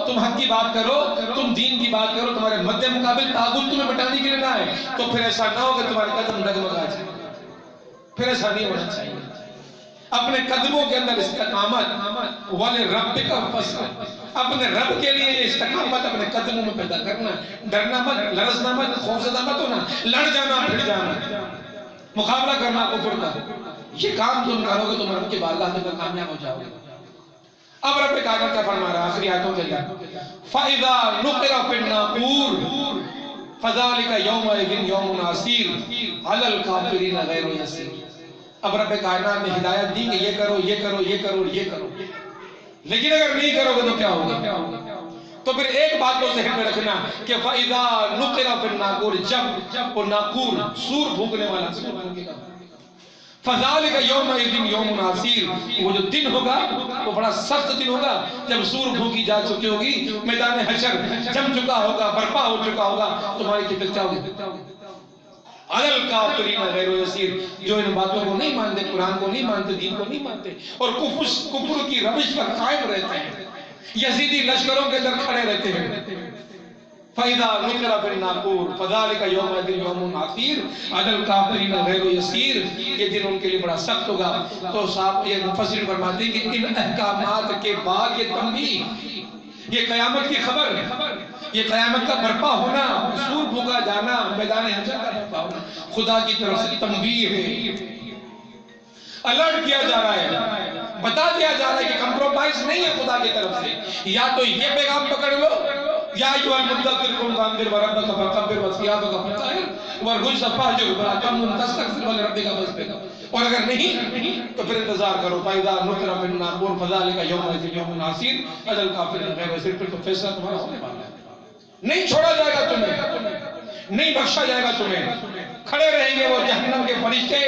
تم حق کی بات کرو، تم دین کی بات کرو، تمہارے مد مقابل طاغوت تمہیں بٹانے کے لیے نہ ہے، تو پھر ایسا نہ ہو کہ تمہارے قدم ڈگمگا جائے، پھر ایسا نہیں ہونا چاہیے۔ اپنے قدموں کے اندر استقامت، وَلِرَبِّكَ فَاصْبِرْ، اپنے رب کے لیے استقامت اپنے قدموں میں پیدا کرنا، ڈرنا مت، لرزنا مت، خوفزدہ مت ہونا، لڑ جانا، پھر جانا، مقابلہ کرنا کفر کا، یہ کام تم کرو گے تم رب کے بارگاہ میں کامیاب ہو جاؤ گے۔ اب رب کائنات کا فرما رہا ہے آخری آیتوں کے اندر، فَإِذَا نُقِرَ فِي النَّاقُورِ فَذَلِكَ يَوْمَئِذٍ يَوْمٌ عَسِيرٌ عَلَى الْكَافِرِينَ غَيْرُ يَسِيرٌ۔ اب رب کائنات نے ہدایت دی کہ یہ کرو، یہ کرو، یہ کرو، یہ کرو، لیکن اگر نہیں کرو گے تو کیا ہوگا؟ تو پھر ایک بات کو ذہن میں رکھنا کہ فَإِذَا نُقِرَ فِي النَّاقُورِ، جب وہ ناقور سور بھونکنے والا سور بھونکے گا، فَذَلِكَ يَوْمَئِذٍ يَوْمٌ عَسِيرٌ، وہ جو دن ہوگا وہ بڑا سخت دن ہوگا جب سور بھونکی جا چکی ہوگی، میدان حشر جم چکا ہوگا، برپا ہو چکا ہوگا، تمہاری کتنے چاہو گے؟ عَلَى الْكَافِرِينَ غَيْرُ يَسِيرٌ، جو ان باتوں کو نہیں مانتے، قرآن کو نہیں مانتے، دین کو نہیں مانتے اور کفر کی روش پر قائم رہتے ہیں، یزیدی لشکروں کے اندر کھڑے رہتے ہیں۔ فَإِذَا نُقِرَ فِي النَّاقُورِ فَذَلِكَ يَوْمَئِذٍ يَوْمٌ عَسِيرٌ عَلَى الْكَافِرِينَ غَيْرُ يَسِيرٌ، یہ دن ان کے لیے بڑا سخت ہوگا۔ تو صاحب یہ مفسر فرماتے ہیں کہ ان احکامات کے بعد یہ تنبیہ، یہ قیامت کی خبر، یہ قیامت کا برپا ہونا، سور بھونکا جانا، میدان حشر کا برپا ہونا خدا کی طرف سے تنبیہ ہے، الرٹ کیا جا رہا ہے، بتا دیا جا رہا ہے کہ کمپرومائز نہیں ہے خدا کی طرف سے، یا تو یہ پیغام پکڑ لو، یا ایھا المدثر قم فانذر وربک فکبر وثیابک فطہر والرجز فاہجر ولا تمنن تستکثر ولربک فاصبر، اور اگر نہیں تو پھر انتظار کرو۔ فَإِذَا نُقِرَ فِي النَّاقُورِ فَذَلِكَ يَوْمَئِذٍ يَوْمٌ عَسِيرٌ عَلَى الْكَافِرِينَ غَيْرُ يَسِيرٌ، پھر تو فیصلہ تمہارا ہونے والا ہے، نہیں چھوڑا جائے گا تمہیں، نہیں بخشا جائے گا تمہیں، کھڑے رہیں گے وہ جہنم کے فرشتے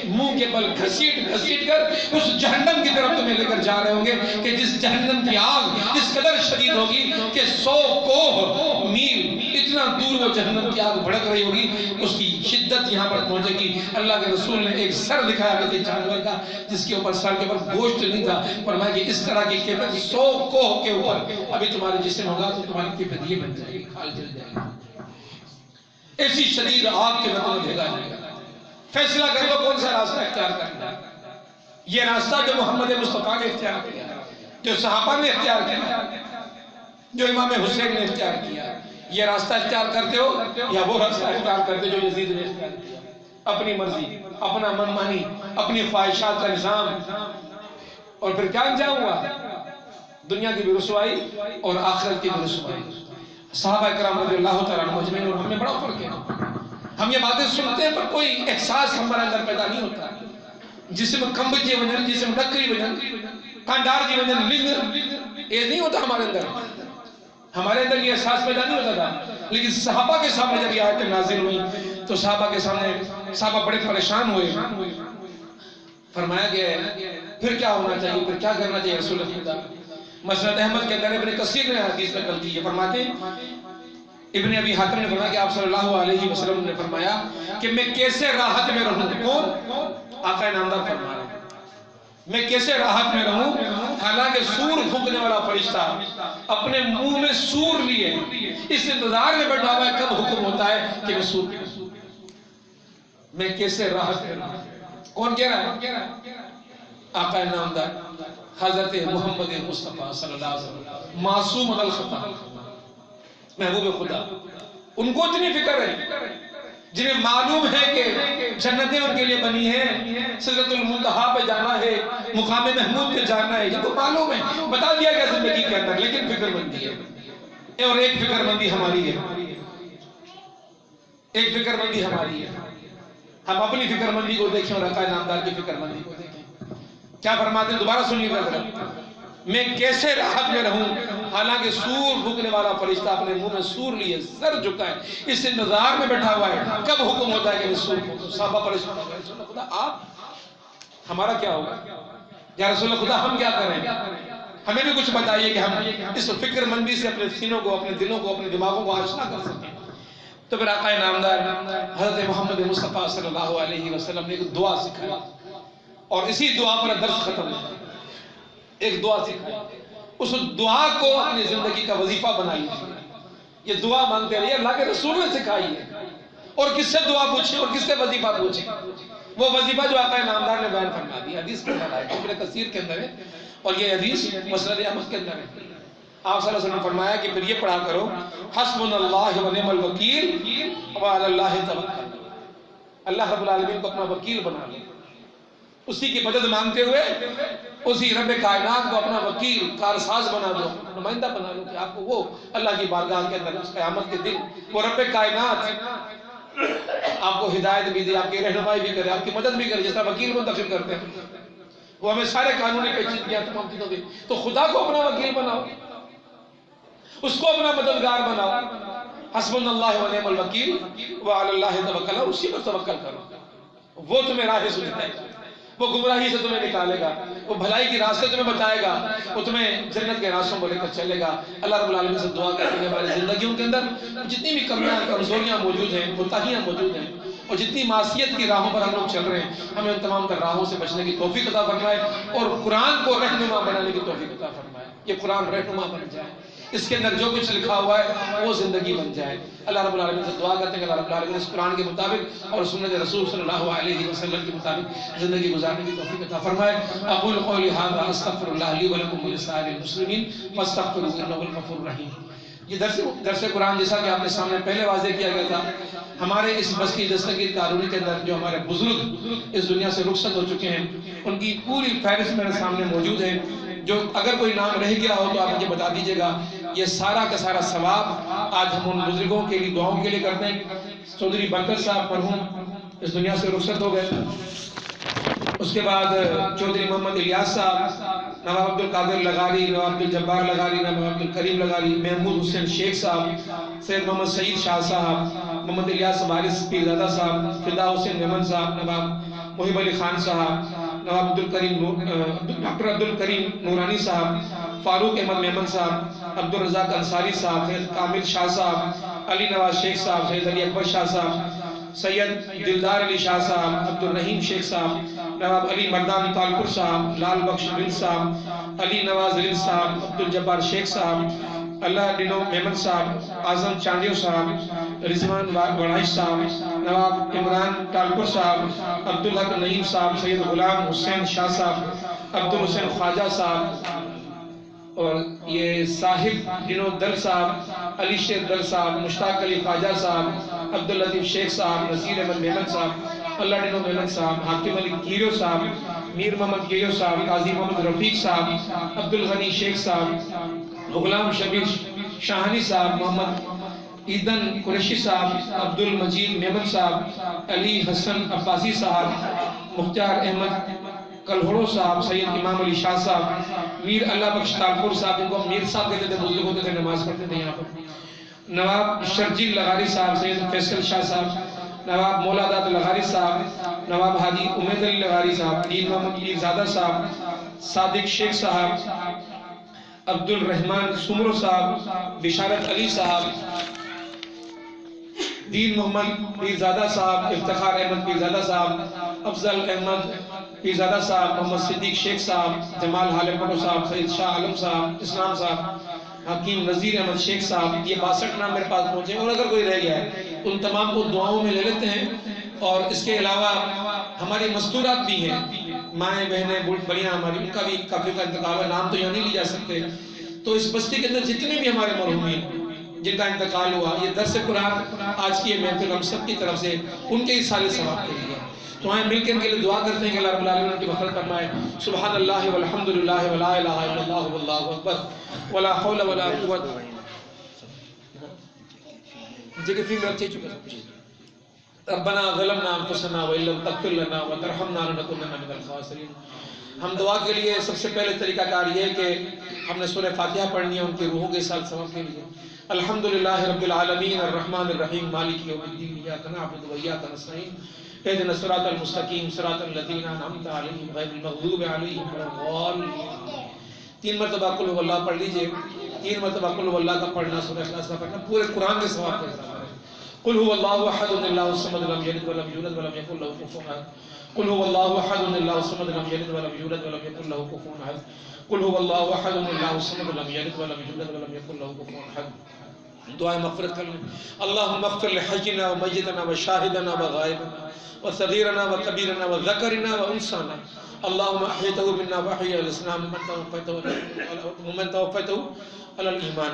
منہ کے بل گھسیٹ کر اس جہنم کی طرف تمہیں لے کر جا رہے ہوں گے کہ جس جہنم کی آگ اس قدر شدید ہوگی کہ 100 کوہ میل اتنا دور وہ جہنم کی آگ بھڑک رہی ہوگی، اس کی شدت یہاں پر پہنچے گی۔ اللہ کے رسول نے ایک سر دکھایا کسی جانور کا جس کے اوپر سر کے اوپر گوشت نہیں تھا، فرمایا کہ اس طرح کی کیفیت 100 کوہ کے اوپر ابھی تمہارے جسم ہوگا تو تمہاری کیفیت یہ بن جائے گی، کھال جل جائے گی، ایسی شدید آگ کے مطلب بھیگا جائے گا۔ فیصلہ کر لو کون سا راستہ اختیار کرنا ہے۔ یہ راستہ جو محمد مصطفیٰ نے اختیار کیا، جو صحابہ نے اختیار کیا، جو امام حسین نے اختیار کیا، یہ راستہ اختیار کرتے ہو یا وہ راستہ اختیار کرتے جو یزید نے اختیار کیا؟ اپنی مرضی، اپنا منمانی، اپنی خواہشات کا نظام، اور پھر کیا انجام ہوا؟ دنیا کی بھی رسوائی اور آخرت کی بھی رسوائی۔ صحابہ کرام رضی اللہ تعالیٰ عنہم اجمعین اور ہم میں بڑا فرق ہے، ہم یہ باتیں سنتے ہیں پر کوئی احساس ہمارے اندر پیدا نہیں ہوتا، جسم کمب جی وجن، جسم نکری وجن، کانڈار جی وجن، یہ نہیں ہوتا ہمارے اندر، ہمارے اندر یہ احساس پیدا نہیں ہوتا تھا۔ لیکن صحابہ کے سامنے جب یہ آیتیں نازل ہوئی تو صحابہ کے سامنے صحابہ بڑے پریشان ہوئے، فرمایا گیا ہے پھر کیا ہونا چاہیے، پھر کیا کرنا چاہیے رسول اللہ۔ مسند احمد کے اندر ابن کثیر نے حدیث نقل کی ہے، فرماتے ہیں ابن ابی حاتم نے فرمایا کہ آپ صلی اللہ علیہ وسلم نے فرمایا کہ میں کیسے راحت میں رہوں، کون؟ آقا نامدار فرما رہے ہیں میں کیسے راحت میں رہوں حالانکہ سور پھونکنے والا فرشتہ اپنے منہ میں سور لیے اس انتظار میں بیٹھا ہوا ہے کب حکم ہوتا ہے کہ میں سور پیوں. میں کیسے راحت میں رہوں. کون کہہ رہا ہے؟ آقا نامدار حضرت محمد مصطفیٰ صلی اللہ علیہ وسلم معصوم عن الخطا محبوب خدا. ان کو اتنی فکر ہے جنہیں معلوم ہے کہ جنتیں ان کے لیے بنی ہیں, سدرۃ المنتہا پہ جانا ہے, مقام محمود پہ جانا ہے, جن کو معلوم ہے, بتا دیا گیا زندگی کے اندر, لیکن فکر مندی ہے. اور ایک فکر مندی ہماری ہے, ایک فکر مندی ہماری ہے. ہم اپنی فکر مندی کو دیکھیں اور آقا نامدار کی فکر مندی کو دیکھیں. کیا فرماتے ہیں دوبارہ سنیے گا. میں کیسے راحت میں رہوں حالانکہ سور بھونکنے والا فرشتہ اپنے منہ میں سور لیے سر جھکائے اس انتظار میں بیٹھا ہوا ہے کب حکم ہوتا ہے کہ میں سور پھونکوں. صحابہ پریشان ہو گئے, رسول اللہ خدا آپ ہمارا کیا ہوگا یا رسول اللہ خدا ہم کیا کریں, ہمیں بھی کچھ بتائیے کہ ہم اس فکر مندی سے اپنے سینوں کو, اپنے دلوں کو, اپنے دماغوں کو آشنا کر سکیں. تو پھر آقا نامدار حضرت محمد مصطفیٰ صلی اللہ علیہ وسلم نے ایک دعا سکھائی اور اسی دعا پر درس ختم ہوا. ایک دعا سکھائی, اس دعا کو اپنی زندگی کا وظیفہ بنا لیجیے. یہ دعا مانگتے رہیے, اللہ کے رسول نے سکھائی ہے. اور کس سے دعا پوچھیں اور کس سے وظیفہ پوچھیں, وہ وظیفہ جو آقا نامدار نے بیان فرما دیا حدیث کے اندر ہے, ابن کثیر کے اندر ہے, اور یہ حدیث مسند احمد کے اندر ہے. آپ صلی اللہ علیہ وسلم نے فرمایا کہ پھر یہ پڑھا کرو حسبنا اللہ و نعم الوکیل وعلی اللہ توکلنا. اللہ رب العالمین کو اپنا وکیل بنا لیں, اسی کی مدد مانگتے ہوئے اسی رب کائنات کو اپنا وکیل کارساز بنا دو, نمائندہ بنا لو کہ آپ کو وہ اللہ کی بارگاہ کے اندر اس قیامت کے دن وہ رب کائنات آپ کو ہدایت بھی دے, آپ کی رہنمائی بھی کرے, آپ کی مدد بھی کرے, جس طرح وکیل منتخب کرتے ہیں وہ ہمیں سارے قانونی پیچیدگیاں تمام چیزوں کی. تو خدا کو اپنا وکیل بناؤ, اس کو اپنا مددگار بناؤ. حسبنا اللہ و نعم الوکیل وعلی اللہ توکلنا, اسی پر توکل کرو. وہ تمہیں راہ سجائے گا, وہ گمراہی سے تمہیں نکالے گا, وہ بھلائی کی راستے تمہیں بتائے گا, وہ تمہیں جنت کے راستوں کو لے کر چلے گا. اللہ رب العالمین سے دعا کرتے ہیں ہماری زندگیوں کے اندر جتنی بھی کمیاں کمزوریاں موجود ہیں, کوتاہیاں موجود ہیں, اور جتنی معصیت کی راہوں پر ہم لوگ چل رہے ہیں, ہمیں ان تمام تر راہوں سے بچنے کی توفیق عطا فرمائے اور قرآن کو رہنما بنانے کی توفیق عطا فرمائے. یہ قرآن رہنما بن جائے, اس کے اندر جو کچھ لکھا ہوا ہے وہ زندگی بن جائے. اللہ رب العالمین سے دعا کرتے ہیں کہ اللہ رب العالمین اس قرآن کے مطابق اور سنت رسول صلی اللہ علیہ وسلم کے مطابق زندگی گزارنے کی توفیق عطا فرمائے. اقول قولی ھذا استغفر اللہ لی ولکم ولسائر المسلمین فاستغفروہ انہ هو الغفور الرحیم. یہ درس قرآن جیسا کہ آپ کے سامنے پہلے واضح کیا گیا تھا, ہمارے اس بس کی دستگیر کارونی کے اندر جو ہمارے بزرگ اس دنیا سے رخصت ہو چکے ہیں ان کی پوری فہرست میرے سامنے موجود ہے. جو اگر کوئی نام رہ گیا ہو تو آپ مجھے بتا دیجئے گا. یہ سارا کا سارا ثواب آج ہم ان بزرگوں کے لیے دعاؤں کے لیے کرتے ہیں. چودھری برکت صاحب مرحوم اس دنیا سے رخصت ہو گئے. اس کے بعد چودھری محمد الیاس صاحب, نواب عبد القادر لغاری, نواب عبد الجبار لغاری, نواب عبد الکریم لغاری, محمود حسین شیخ صاحب, سید محمد سعید شاہ صاحب, محمد الیاس وارث پیرزادہ صاحب, فدا حسین میمن صاحب, نواب محب علی خان صاحب, نواب ڈاکٹر عبد الکریم نورانی صاحب, فاروق احمد میمن صاحب, عبد الرزاق انصاری صاحب, سید کامل شاہ صاحب, علی نواز شیخ صاحب, سید علی اکبر شاہ صاحب, سید دلدار علی شاہ صاحب, عبد الرحیم شیخ صاحب, نواب علی مردان تالپور صاحب, لال بخش بن صاحب, علی نواز رن صاحب, عبد الجبار شیخ صاحب, اللہ ڈنو میمن صاحب, اعظم چاندیو صاحب, رضوان وڑائش صاحب, نواب عمران تالپور صاحب, عبدالحق نعیم صاحب, سید غلام حسین شاہ صاحب, عبد الحسین خواجہ صاحب, اور یہ صاحب ڈنو در صاحب, علی شیر در صاحب, مشتاق علی خواجہ صاحب, عبداللطیف شیخ صاحب, نصیر احمد میمن صاحب, اللہ ڈنو میمن صاحب, حاکم علی گیریو صاحب, میر محمد گیریو صاحب, قاضی محمد رفیق صاحب, عبدالغنی شیخ صاحب, غلام شبیر شاہانی صاحب, محمد ایدن قریشی صاحب, عبد المجید میمن صاحب, علی حسن عباسی صاحب, مختار احمد کلہوڑو صاحب, سید امام علی شاہ صاحب, میر اللہ بخش تالپور صاحب, ان کو میر صاحب کہتے تھے, بزرگ ہوتے تھے, نماز پڑھتے تھے یہاں پر, نواب شرجیل لغاری صاحب, سید فیصل شاہ صاحب, نواب مولا داد لغاری صاحب, نواب حاجی امید علی لغاری صاحب, دین محمد پیرزادہ صاحب, صادق شیخ صاحب, عبد الرحمن سمرو صاحب, بشارت علی صاحب, دین محمد پیرزادہ صاحب, افتخار احمد پیرزادہ صاحب, افضل احمد پیرزادہ صاحب، محمد صدیق شیخ صاحب، جمال حالم بٹو صاحب، سید شاہ عالم صاحب، اسلام صاحب، حکیم نذیر احمد شیخ صاحب، یہ 62 نام میرے پاس پہنچے ہیں، اور اگر کوئی رہ گیا ہے ان تمام کو دعاؤں میں لے لیتے ہیں۔ اور اس کے علاوہ ہماری مستورات بھی ہیں، مائیں بہنیں بڑیاں ہماری، ان کا بھی کافی کا انتقال ہے، نام تو یہاں نہیں لی جا سکتے۔ تو اس بستی کے اندر جتنے بھی ہمارے مرحومین جن کا انتقال ہوا، یہ درس قرآن آج کی یہ محفل ہم سب کی طرف سے ان کے اس سارے ثواب کے لیے، تو ہمیں مل کے ان کے لیے دعا کرتے ہیں کہ اللہ رب العالمین ان کی مغفرت فرمائے۔ سبحان اللہ والحمد للہ ولا الہ الا اللہ واللہ اکبر ولا حول ولا قوت۔ جگہ فی میں اچھے چکے ربنا ظلمنا انفسنا وان لم تغفر لنا وترحمنا لنکونن من الخاسرین۔ ہم دعا کے لیے سب سے پہلے طریقہ کار یہ ہے کہ ہم نے سورہ فاتحہ پڑھنی ہے ان کی روحوں کے ساتھ ثواب کے لیے۔ الحمدللہ رب العالمین الرحمن الرحیم مالک یوم الدین ایاک نعبد و ایاک نستعین اهدنا الصراط المستقیم صراط الذین انعمت علیہم غیر المغضوب علیہم ولا الضالین۔ 3 مرتبہ قل هو اللہ پڑھ لیجئے، 3 مرتبہ قل هو اللہ کا پڑھنا، سورہ اخلاص کا پڑھنا پورے قرآن کے ثواب کے برابر ہے۔ قل هو الله احد الله الصمد لم يلد ولم يولد ولم يكن له كفوا احد۔ قل هو الله احد الله الصمد لم يلد ولم يولد ولم يكن له كفوا احد۔ قل هو الله احد الله الصمد لم يلد ولم يولد ولم يكن له كفوا احد۔ دعائیں مغفرت کر لیں۔ اللهم اغفر لحينا وميتنا وشاهدنا وغائبنا وصغيرنا وكبيرنا وذكرنا وانثانا اللهم احيته منا واحيي الاسلام ومن توفيته علی الایمان۔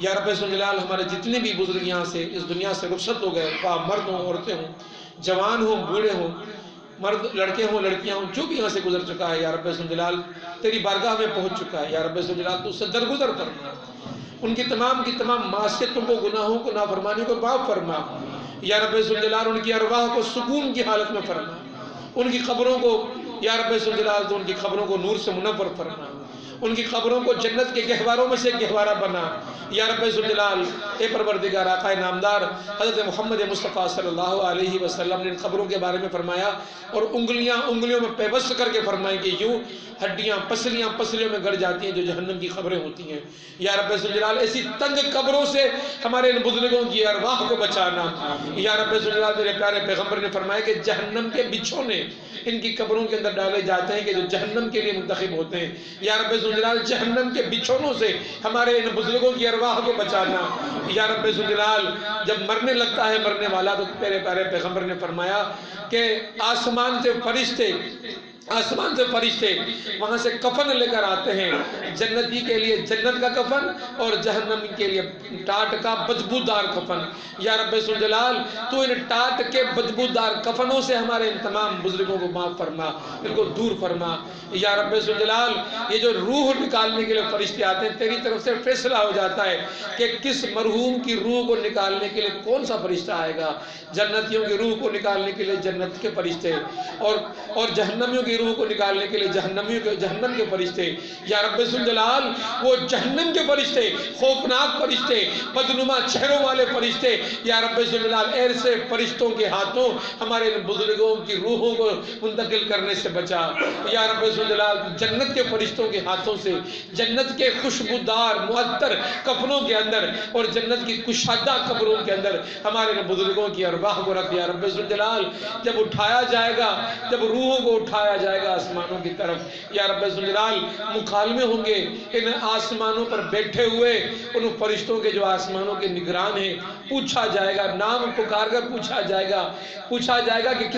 یا رب ذوالجلال ہمارے جتنے بھی بزرگ یہاں سے اس دنیا سے رخصت ہو گئے، خواہ مرد ہوں عورتیں ہوں، جوان ہوں بوڑھے ہوں، مرد لڑکے ہوں لڑکیاں ہوں، جو بھی یہاں سے گزر چکا ہے یا رب ذوالجلال تیری بارگاہ میں پہنچ چکا ہے، یا رب ذوالجلال تو اس سے درگزر کرنا، ان کی تمام معصیتوں کو گناہوں کو نافرمانیوں کو معاف فرما، یا رب ذوالجلال ان کی ارواح کو سکون کی حالت میں فرما، ان کی قبروں کو یا رب ذوالجلال تو ان کی قبروں کو نور سے منور فرما، ان کی قبروں کو جنت کے گہواروں میں سے گہوارہ بنا، یا رب ذوالجلال اے پروردگار آقا نامدار حضرت محمد مصطفیٰ صلی اللہ علیہ وسلم نے ان قبروں کے بارے میں فرمایا اور انگلیوں میں پیوست کر کے فرمائیں کہ یوں ہڈیاں پسلیوں میں گڑ جاتی ہیں جو جہنم کی قبریں ہوتی ہیں، یا رب ذوالجلال ایسی تنگ قبروں سے ہمارے ان بزرگوں کی ارواح کو بچانا، یا رب ذوالجلال میرے پیارے پیغمبر نے فرمایا کہ جہنم کے بچھونے ان کی قبروں کے اندر ڈالے جاتے ہیں کہ جو جہنم کے لیے منتخب ہوتے ہیں، یا رب ذوالجلال جہنم کے بچھونوں سے ہمارے ان بزرگوں کی ارواح کو بچانا، یا رب ذوالجلال جب مرنے لگتا ہے مرنے والا تو میرے پیارے پیغمبر نے فرمایا کہ آسمان سے فرشتے وہاں سے کفن لے کر آتے ہیں، جنتی کے لیے جنت کا کفن اور جہنم کے لیے ٹاٹ کا بدبودار کفن، یا رب ذوالجلال تو ان ٹاٹ کے بدبودار کفنوں سے ہمارے ان تمام بزرگوں کو معاف فرما، ان کو دور فرما، یا رب ذوالجلال یہ جو روح نکالنے کے لیے فرشتے آتے ہیں تیری طرف سے فیصلہ ہو جاتا ہے کہ کس مرحوم کی روح کو نکالنے کے لیے کون سا فرشتہ آئے گا، جنتیوں کی روح کو نکالنے کے لیے جنت کے فرشتے اور جہنمیوں کی روح کو نکالنے کے لیے جہنم کے فرشتے، یا رب ذوالجلال وہ جہنم کے فرشتے خوفناک فرشتے بدنما چہروں والے فرشتے، یا رب ذوالجلال ایسے فرشتوں کے ہاتھوں ہمارے بزرگوں کی روحوں کو منتقل کرنے سے بچا، یا رب ذوالجلال جنت کے فرشتوں کے ہاتھوں سے جنت کے خوشبودار معطر کفنوں کے اندر اور جنت کی کشادہ قبروں کے اندر ہمارے بزرگوں کی ارواح کو رکھ، یا رب ذوالجلال جب اٹھایا جائے گا، جب روحوں کو اٹھایا جائے گا آسمانوں کی طرف، یا رب ذوالجلال مکالمے ہوں گے ان آسمانوں پر بیٹھے ہوئے ان فرشتوں کے جو آسمانوں کے نگران ہیں، پوچھا جائے گا، نام پکار کر پوچھا جائے گا کہ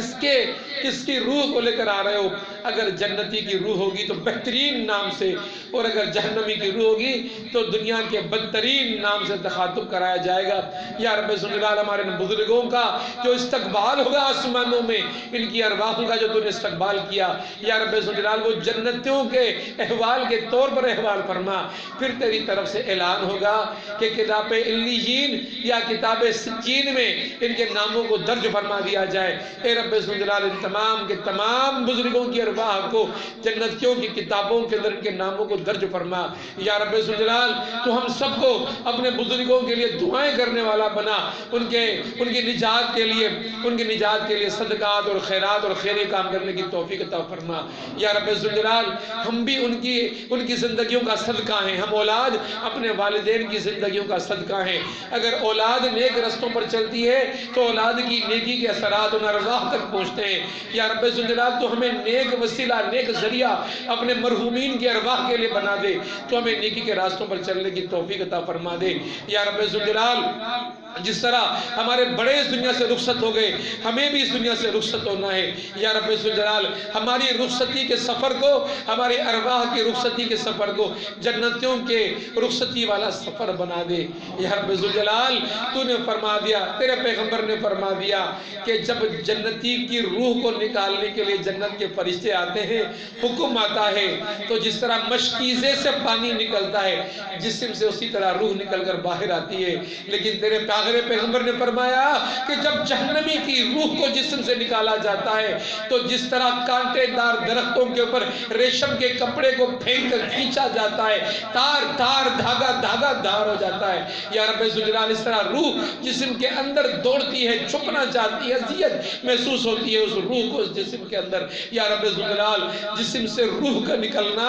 کس کی روح کو لے کر آ رہے ہو، اگر جنتی کی روح ہوگی تو بہترین نام سے، اور اگر جہنمی کی روح ہوگی تو دنیا کے بدترین نام سے تخاطب کرایا جائے گا، یا رب ذوالجلال ہمارے بزرگوں کا جو استقبال ہوگا آسمانوں میں، ان کی ارواحوں کا جو تو نے استقبال کیا، یا رب ذوالجلال وہ جنتیوں کے احوال کے طور پر احوال فرما، پھر تیری طرف سے اعلان ہوگا کہ کتاب علیین یا کتاب سجین میں ان کے ناموں کو درج فرما دیا جائے۔ اے رب ذوالجلال ان تمام کے تمام بزرگوں کی ارواح کو جنتیوں کی کتابوں کے اندر ان کے ناموں کو درج فرما، یا رب ذوالجلال تو ہم سب کو اپنے بزرگوں کے لیے دعائیں کرنے والا بنا، ان کی نجات کے لیے صدقات اور خیرات اور خیری کام کرنے کی توفیق عطا فرما یا رب ذوالجلال. ہم بھی ان کی زندگیوں کا صدقہ ہیں. ہم اولاد اپنے والدین کی زندگیوں کا صدقہ ہیں. اگر اولاد نیک رستوں پر چلتی ہے تو اولاد کی نیکی کے اثرات ان ارواح تک پہنچتے ہیں. یا رب ذوالجلال تو ہمیں نیک وسیلہ نیک ذریعہ اپنے مرحومین کی ارواح کے لیے بنا دے. تو ہمیں نیکی کے راستوں پر چلنے کی توفیق عطا فرما دے. یا رب ذوالجلال جس طرح ہمارے بڑے اس دنیا سے رخصت ہو گئے ہمیں بھی اس دنیا سے رخصت ہونا ہے. یا رب ذوالجلال ہماری رخصتی کے سفر کو ہماری ارواح کی رخصتی کے سفر کو جنتیوں کے رخصتی والا سفر بنا دے. یا رب ذوالجلال تو نے فرما دیا تیرے پیغمبر نے فرما دیا کہ جب جنتی کی روح کو نکالنے کے لیے جنت کے فرشتے آتے ہیں حکم آتا ہے تو جس طرح مشکیزے سے پانی نکلتا ہے جسم سے اسی طرح روح نکل کر باہر آتی ہے. لیکن تیرے پیغمبر نے فرمایا کہ جب جہنمی کی روح کو جسم سے نکالا جاتا ہے تو جس طرح کانٹے دار درختوں کے اوپر ریشم کے کپڑے کو پھینک کر کھینچا جاتا ہے تار تار دھاگا دھاگا دھار ہو جاتا ہے. یا رب ذوالجلال اس طرح روح جسم کے اندر دوڑتی ہے چھپنا چاہتی ہے اذیت محسوس ہوتی ہے اس روح کو اس جسم کے اندر. یا رب ذوالجلال جسم سے روح کا نکلنا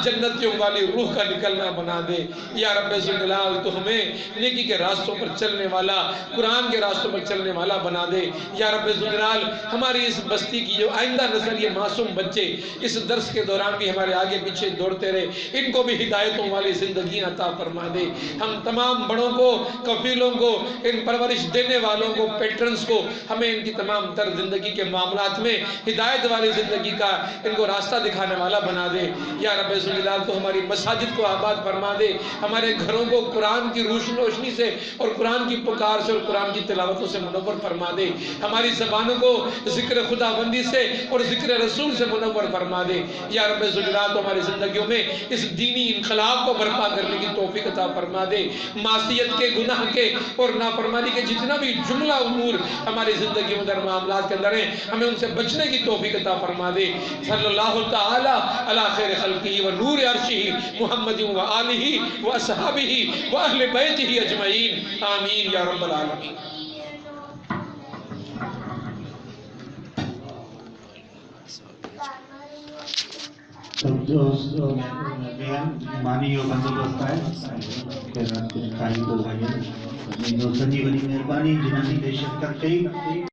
جنتیوں والی روح کا نکلنا بنا دے. یا رب ذوالجلال تو ہمیں نیکی کے راستوں پر چلنے والا قرآن کے راستوں پر چلنے والا بنا دے. یا رب ذوالجلال ہماری اس بستی کی جو آئندہ نسل یہ معصوم بچے اس درس کے دوران بھی ہمارے آگے پیچھے دوڑتے رہے ان کو بھی ہدایتوں والی زندگی عطا فرما دے. ہم تمام بڑوں کو کفیلوں کو ان پرورش دینے والوں کو پیٹرنز کو ہمیں ان کی تمام تر زندگی کے معاملات میں ہدایت والی زندگی کا ان کو راستہ دکھانے والا بنا دے. یا رب ذوالجلال تو ہماری مساجد کو آباد فرما دے. ہمارے گھروں کو قرآن کی روشنی سے اور قرآن کی پکار سے اور قرآن کی تلاوتوں سے منور فرما دے. ہماری زبانوں کو ذکر خداوندی سے اور ذکر رسول سے منور فرما دے. یا رب ذوالجلال تو ہماری زندگیوں میں اس دینی انقلاب کو برپا کرنے کی توفیق عطا فرما دے. معصیت کے گناہ کے اور نافرمانی کے جتنا بھی جملہ امور ہماری زندگیوں میں معاملات کے اندر ہیں ہمیں ان سے بچنے کی توفیق عطا فرما دے. صلی اللہ تعالی علی خیر خلقہ و نور عرشہ محمد و آلہ و اصحابہ و اہل بیتہ اجمعین آمین یا رب العالمین. مانی جو بندوبست ہے کہ رات کو کھائی کو جو سجی وڈی مہربانی جنہاں دی شرکت کئی